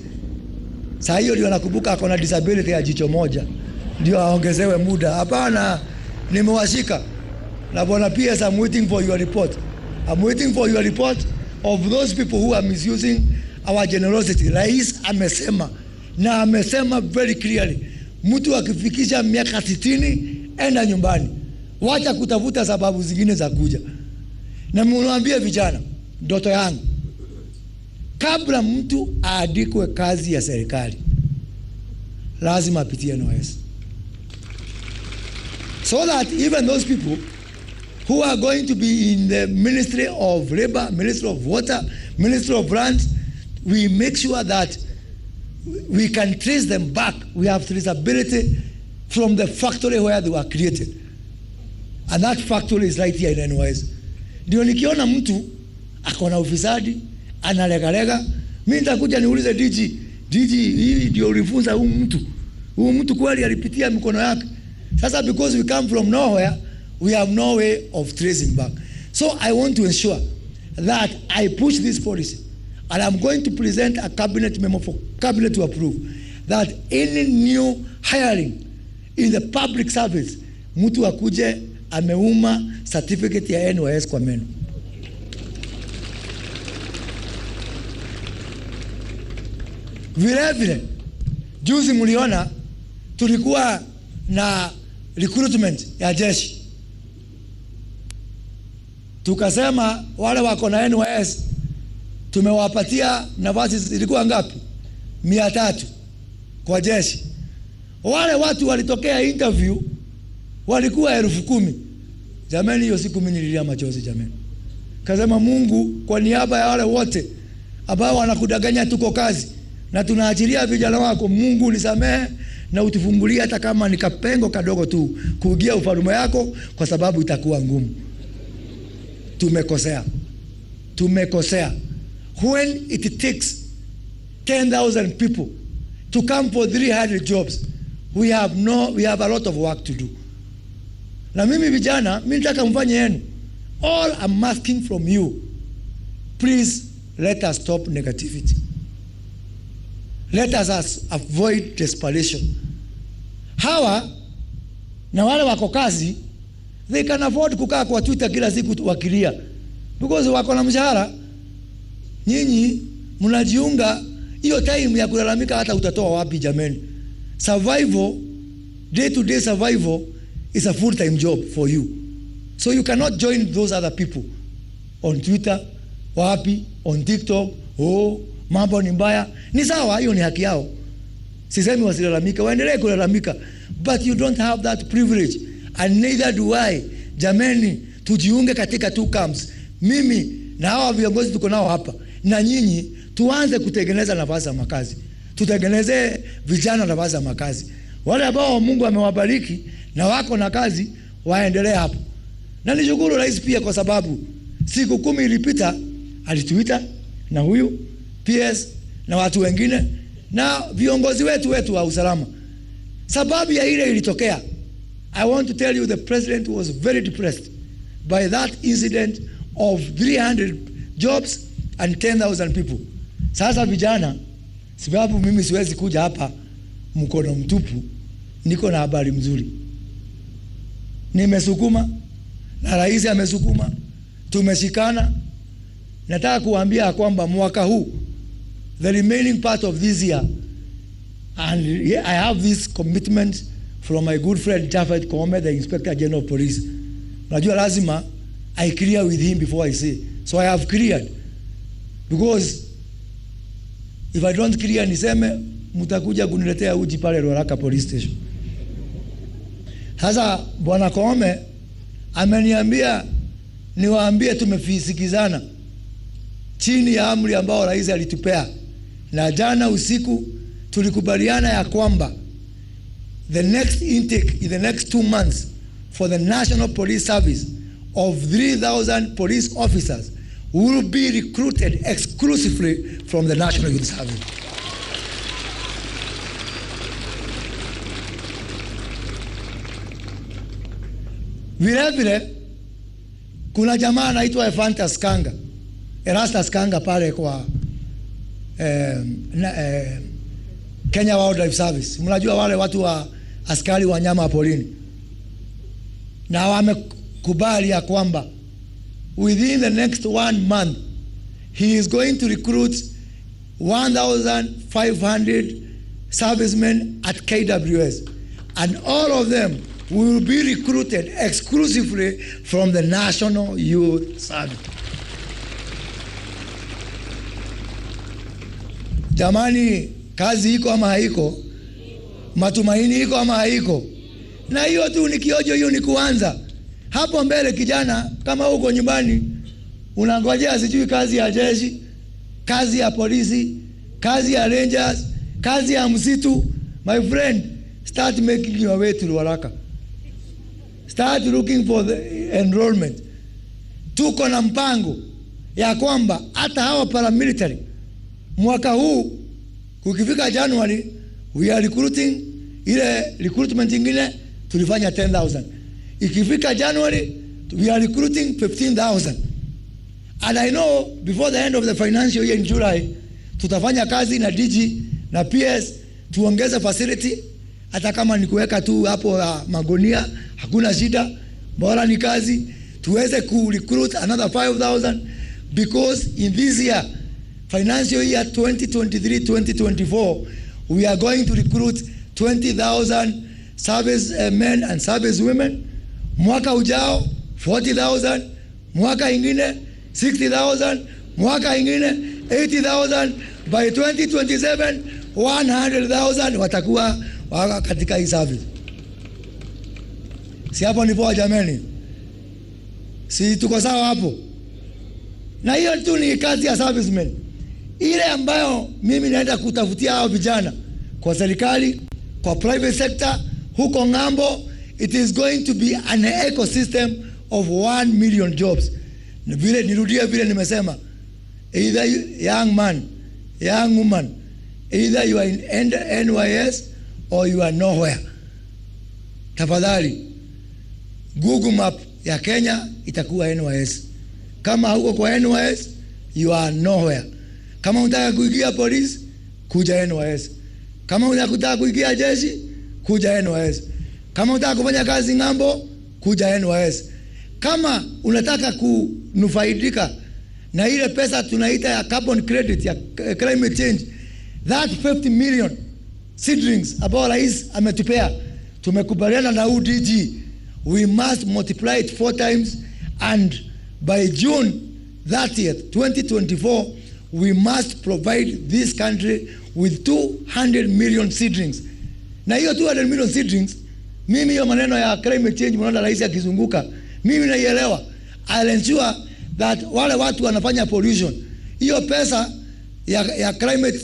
saa hiyo ndio nakumbuka akona disability ya jicho moja, ndio aongezewe muda. Hapana, nimewashika. Na bwana PS, I'm waiting for your report. I'm waiting for your report of those people who are misusing our generosity. Rais amesema, na amesema very clearly, mtu akifikisha miaka 60 enda nyumbani. Wacha kutafuta sababu zingine za kuja. Na mwambie vijana, ndoto yangu, kabla mtu aandikwe kazi ya serikali, lazima apitie NYS. So that even those people who are going to be in the Ministry of Labor, Ministry of Water, Ministry of Lands, we make sure that we can trace them back. We have traceability from the factory where they were created. And that factory is right here in NYS. Ndio nikiona mtu akona ufisadi, analegalega, mimi nitakuja niulize DG, hii ndio ulifunza huyu mtu. Huyu mtu kweli alipitia mikono yake. Sasa because we come from nowhere, we have no way of tracing back. So I want to ensure that I push this policy, and I'm going to present a cabinet memo for cabinet to approve, that any new hiring in the public service, mtu akuje ameuma certificate ya NYS kwa meno. Vile juzi mliona tulikuwa na recruitment ya jeshi. Tukasema wale wako na NYS tumewapatia nafasi zilikuwa ngapi? 300 kwa jeshi. Wale watu walitokea interview walikuwa 10,000. Jamani, hiyo siku mimi nililia machozi jamani. Kasema Mungu, kwa niaba ya wale wote ambao wanakudanganya tuko kazi na tunaachilia vijana wako, Mungu nisamehe na utufungulie hata kama ni kapengo kadogo tu kuingia ufalme yako, kwa sababu itakuwa ngumu. Tumekosea. When it takes 10,000 people to come for 300 jobs, we have a lot of work to do. Na mimi vijana, mimi nataka mfanye yenu. All I'm asking from you, please let us stop negativity. Let us avoid desperation. Hawa na wale wako kazi, they can afford kukaa kwa Twitter kila siku wakilia, because wako na mshahara. Nyinyi mnajiunga, hiyo time ya kulalamika hata utatoa wapi jameni? Survival, day to day survival is a full-time job for you. So you cannot join those other people on Twitter, wapi, on TikTok, mambo ni mbaya. Ni sawa, hiyo ni haki yao. Sisemi wasilalamika, waendelee kulalamika, but you don't have that privilege, and neither do I. Jameni, tujiunge katika two camps. Mimi na hawa viongozi tuko nao hapa, na nyinyi tuanze kutengeneza nafasi za makazi. Tutengeneze vijana nafasi za makazi. Wale ambao Mungu amewabariki na wako na kazi, waendelee hapo. Na nishukuru rais pia, kwa sababu siku 10 ilipita alituita na huyu PS na watu wengine na viongozi wetu wa usalama. Sababu ya ile ilitokea, I want to tell you the president was very depressed by that incident of 300 jobs and 10,000 people. Sasa vijana, sababu mimi siwezi kuja hapa mkono mtupu, niko na habari mzuri. Nimesukuma na rais amesukuma, tumeshikana. Nataka kuambia kwamba mwaka huu, the remaining part of this year, and I have this commitment from my good friend Jafet Koome, the Inspector General of Police. Najua lazima I clear with him before I say. So I have cleared, because if I don't clear niseme mtakuja kuniletea uji pale Ruaraka Police Station. Sasa Bwana Koome ameniambia niwaambie tumefisikizana chini ya amri ambao rais alitupea, na jana usiku tulikubaliana ya kwamba the next intake in the next 2 months for the National Police Service of 3,000 police officers will be recruited exclusively from the National Youth Service. Vile vile kuna jamaa anaitwa Erastus Kanga pale kwa Kenya Wildlife Service. Mnajua wale watu wa askari wa nyama polini, na wamekubali ya kwamba within the next 1 month he is going to recruit 1,500 servicemen at KWS, and all of them will be recruited exclusively from the National Youth Service. Jamani, kazi iko ama haiko? Matumaini iko ama haiko? Na hiyo tu ni kiojo, hiyo ni kuanza. Hapo mbele kijana, kama uko nyumbani unangojea sijui kazi ya jeshi, kazi ya polisi, kazi ya rangers, kazi ya msitu, my friend, start making your way to Ruaraka. Start looking for the enrollment. Tuko na mpango ya kwamba hata hawa paramilitary mwaka huu ukifika January we are recruiting, ile recruitment nyingine tulifanya 10,000. Ikifika January we are recruiting 15,000. And I know before the end of the financial year in July tutafanya kazi na DG na PS tuongeze facility, hata kama ni kuweka tu hapo magonia hakuna shida, bora ni kazi tuweze ku recruit another 5,000, because in this year financial year 2023-2024 we are going to recruit 20,000 service men and service women. Mwaka ujao 40,000, mwaka ingine 60,000, mwaka ingine 80,000. By 2027 100,000 watakuwa katika hii service. Si hapo ni poa jamani? Si tuko sawa hapo? Na hiyo tu ni kazi ya servicemen. Ile ambayo mimi naenda kutafutia hao vijana kwa serikali, kwa private sector, huko ngambo, it is going to be an ecosystem of 1 million jobs. Vile nirudia vile nimesema, either young man, young woman, either you are in NYS or you are nowhere. Tafadhali Google map ya Kenya itakuwa NYS. Kama huko kwa NYS you are nowhere. Kama unataka kuingia polisi, kuja NYS. Kama unataka kuingia jeshi, kuja NYS. Kama unataka kufanya kazi ngambo, kuja NYS. Kama unataka kunufaidika na ile pesa tunaita ya carbon credit ya climate change, that 50 million seedlings ambao rais ametupea, tumekubaliana na UDG, we must multiply it 4 times, and by June 30th 2024 we must provide this country with 200 million seedlings. Na hiyo 200 million seedlings, mimi hiyo maneno ya climate change mnaona rais akizunguka, mimi naielewa. I'll ensure that wale watu wanafanya pollution, hiyo pesa ya climate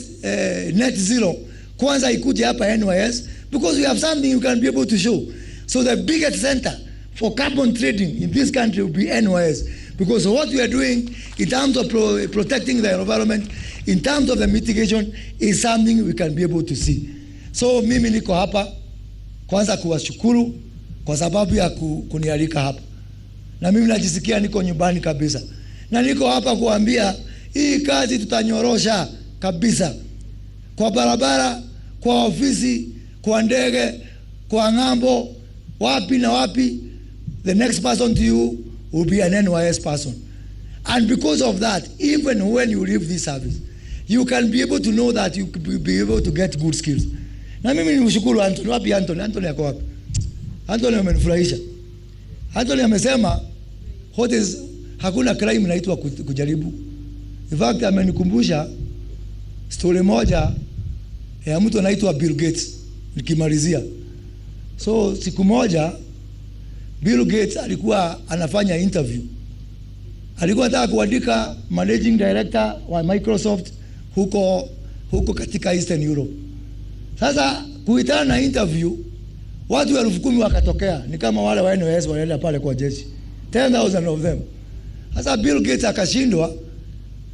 net zero kwanza ikuje hapa NYS, because we have something you can be able to show. So the biggest center for carbon trading in this country will be NYS, because what we are doing in terms of protecting the environment, in terms of the mitigation, is something we can be able to see. So mimi niko hapa kwanza kuwashukuru kwa sababu ya kunialika hapa, na mimi najisikia niko nyumbani kabisa, na niko hapa kuambia hii kazi tutanyorosha kabisa, kwa barabara, kwa ofisi, kwa ndege, kwa ngambo, wapi na wapi. The next person to you will be an NYS person, and because of that, even when you leave this service, you can be able to know that you will be able to get good skills. Na mimi nimshukuru Anthony. Wapi Anthony? Anthony yako wapi? Anthony amenifurahisha. Anthony amesema hakuna crime inaitwa kujaribu. In fact amenikumbusha story moja ya mtu anaitwa Bill Gates, nikimalizia. So siku moja Bill Gates alikuwa anafanya interview. Alikuwa anataka kuandika managing director wa Microsoft huko katika Eastern Europe. Sasa kuitana na interview, watu 10,000 wakatokea, ni kama wale wa NYS wanaenda pale kwa jeshi, 10,000 of them. Sasa Bill Gates akashindwa,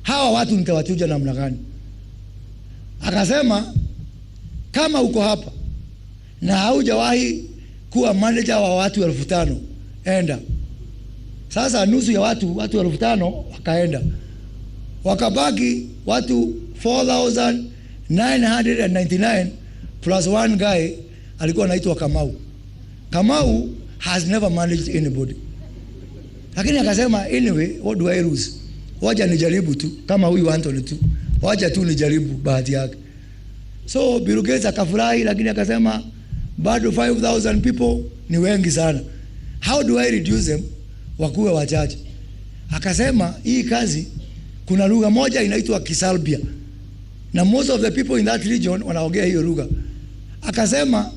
hawa watu nitawachuja namna gani? Akasema kama uko hapa na haujawahi kuwa manager wa watu 5,000 enda. Sasa nusu ya watu 5,000 wakaenda, wakabaki watu 4,999 plus one guy alikuwa anaitwa Kamau. Kamau has never managed anybody, lakini akasema anyway, what do I lose? Wacha nijaribu tu kama huyu Anthony tu, wacha tu nijaribu bahati yake. So Bill Gates akafurahi, lakini akasema bado 5,000 people ni wengi sana, how do I reduce them wakuwe wachache? Akasema hii kazi kuna lugha moja inaitwa Kisalbia na most of the people in that region wanaongea hiyo lugha. Akasema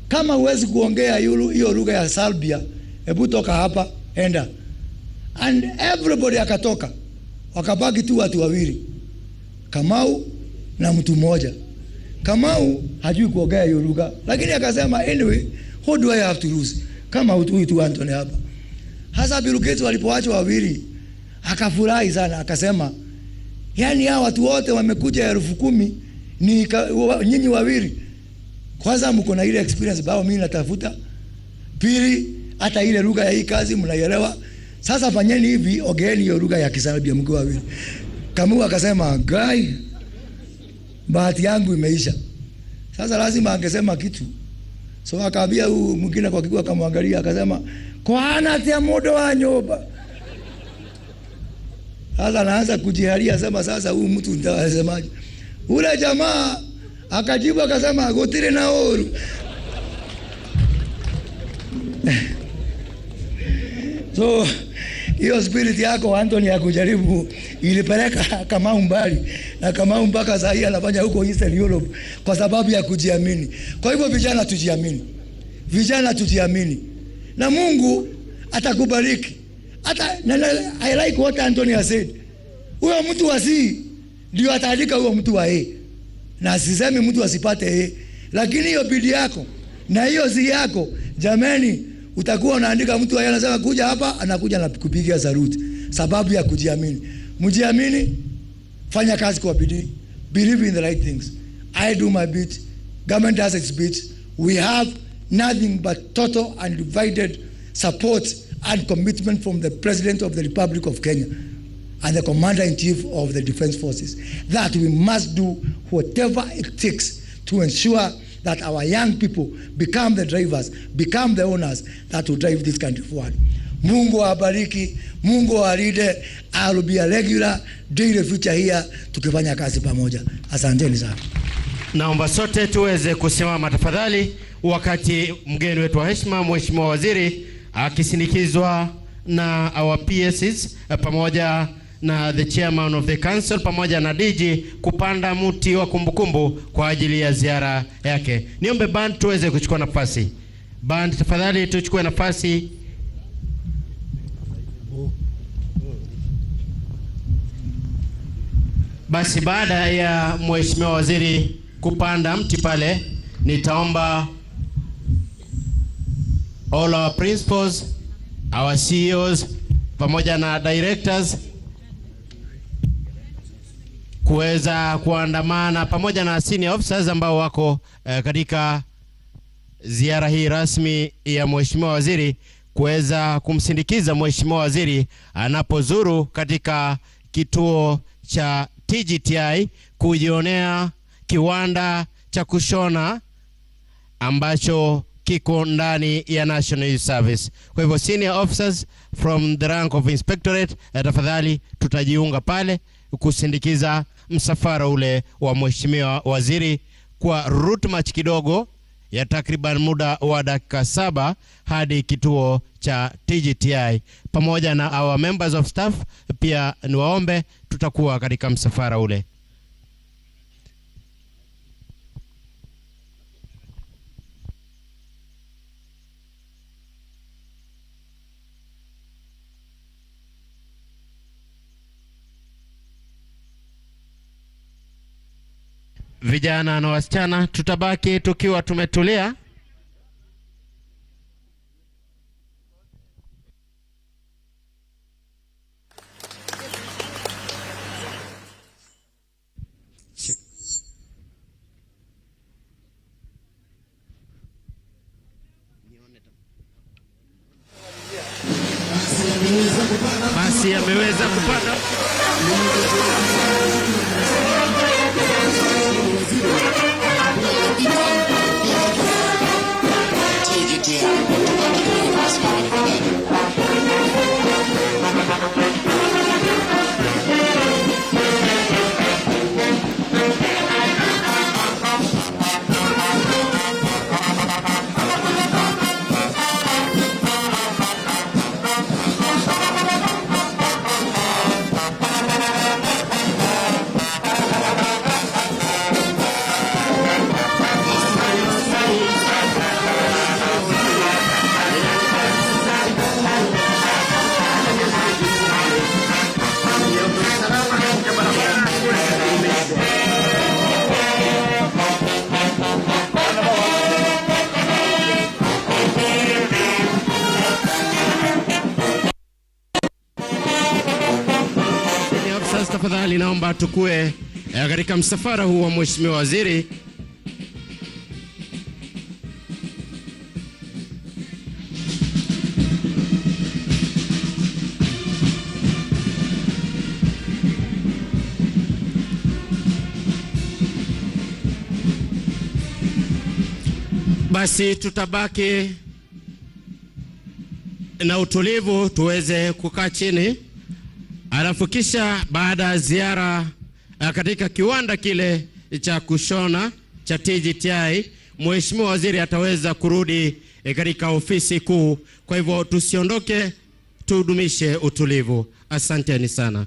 kama huwezi kuongea hiyo lugha ya Salbia, hebu toka hapa enda. And everybody akatoka, wakabaki tu watu wawili, Kamau na mtu mmoja. Kamau hajui kuongea hiyo lugha, lakini akasema anyway, what do I have to lose kama huyu tu Anthony hapa. Hasa Bill Gates walipoachwa wawili akafurahi sana, akasema yani hao watu wote wamekuja 10,000 ni nyinyi wawili. Kwanza mko na ile experience bao mimi natafuta, pili hata ile lugha ya hii kazi mnaielewa. Sasa fanyeni hivi, ongeeni hiyo lugha ya Kisalbia mko wawili. Kamau akasema guy, bahati yangu imeisha. Sasa lazima angesema kitu, so akaambia huyu mwingine kwa kikua, akamwangalia akasema kwana tia modo wa nyoba. Sasa anaanza kujiharia, sema sasa huyu mtu nitawasemaje? Ule jamaa akajibu akasema gotire na oru. So hiyo spirit yako Anthony ya kujaribu ilipeleka Kamau mbali, na Kamau mpaka sasa hivi anafanya huko Eastern Europe kwa sababu ya kujiamini. Kwa hivyo vijana tujiamini, vijana tujiamini, na Mungu atakubariki. Hata I like what Anthony has said, huyo mtu wa C ndio ataandika huyo mtu wa A, na sisemi mtu asipate A, lakini hiyo bidii yako na hiyo C yako, jamani, utakuwa unaandika mtu wa A anasema kuja hapa, anakuja na kupigia saluti sababu ya kujiamini. Mjiamini, fanya kazi kwa bidii, believe in the right things. I do my bit, government does its bit. We have nothing but total and divided support and commitment from the President of the Republic of Kenya and the Commander-in-Chief of the Defense Forces that we must do whatever it takes to ensure that our young people become the drivers, become the owners that will drive this country forward. Mungu awabariki, Mungu awalinde. I will be a regular daily feature here tukifanya kazi pamoja. Asanteni sana. Naomba sote tuweze kusimama tafadhali wakati mgeni wetu wa heshima Mheshimiwa Waziri akisindikizwa na our PSs pamoja na the chairman of the council pamoja na DG kupanda mti wa kumbukumbu kwa ajili ya ziara yake. Niombe band tuweze kuchukua nafasi. Band tafadhali tuchukue nafasi. Basi baada ya Mheshimiwa Waziri kupanda mti pale, nitaomba all our principals, our CEOs pamoja na directors kuweza kuandamana pamoja na senior officers ambao wako katika ziara hii rasmi ya Mheshimiwa Waziri, kuweza kumsindikiza Mheshimiwa Waziri anapozuru katika kituo cha TGTI kujionea kiwanda cha kushona ambacho kiko ndani ya National Youth Service. Kwa hivyo senior officers from the rank of inspectorate, tafadhali tutajiunga pale kusindikiza msafara ule wa Mheshimiwa Waziri kwa route march kidogo ya takriban muda wa dakika 7 hadi kituo cha TGTI pamoja na our members of staff. Pia niwaombe tutakuwa katika msafara ule. Vijana na wasichana tutabaki tukiwa tumetulia. Basi ameweza kupanda. Tafadhali naomba tukue katika msafara huu wa Mheshimiwa Waziri. Basi tutabaki na utulivu tuweze kukaa chini. Alafu kisha baada ya ziara katika kiwanda kile cha kushona cha TGTI, Mheshimiwa Waziri ataweza kurudi katika ofisi kuu. Kwa hivyo tusiondoke, tudumishe utulivu. Asanteni sana.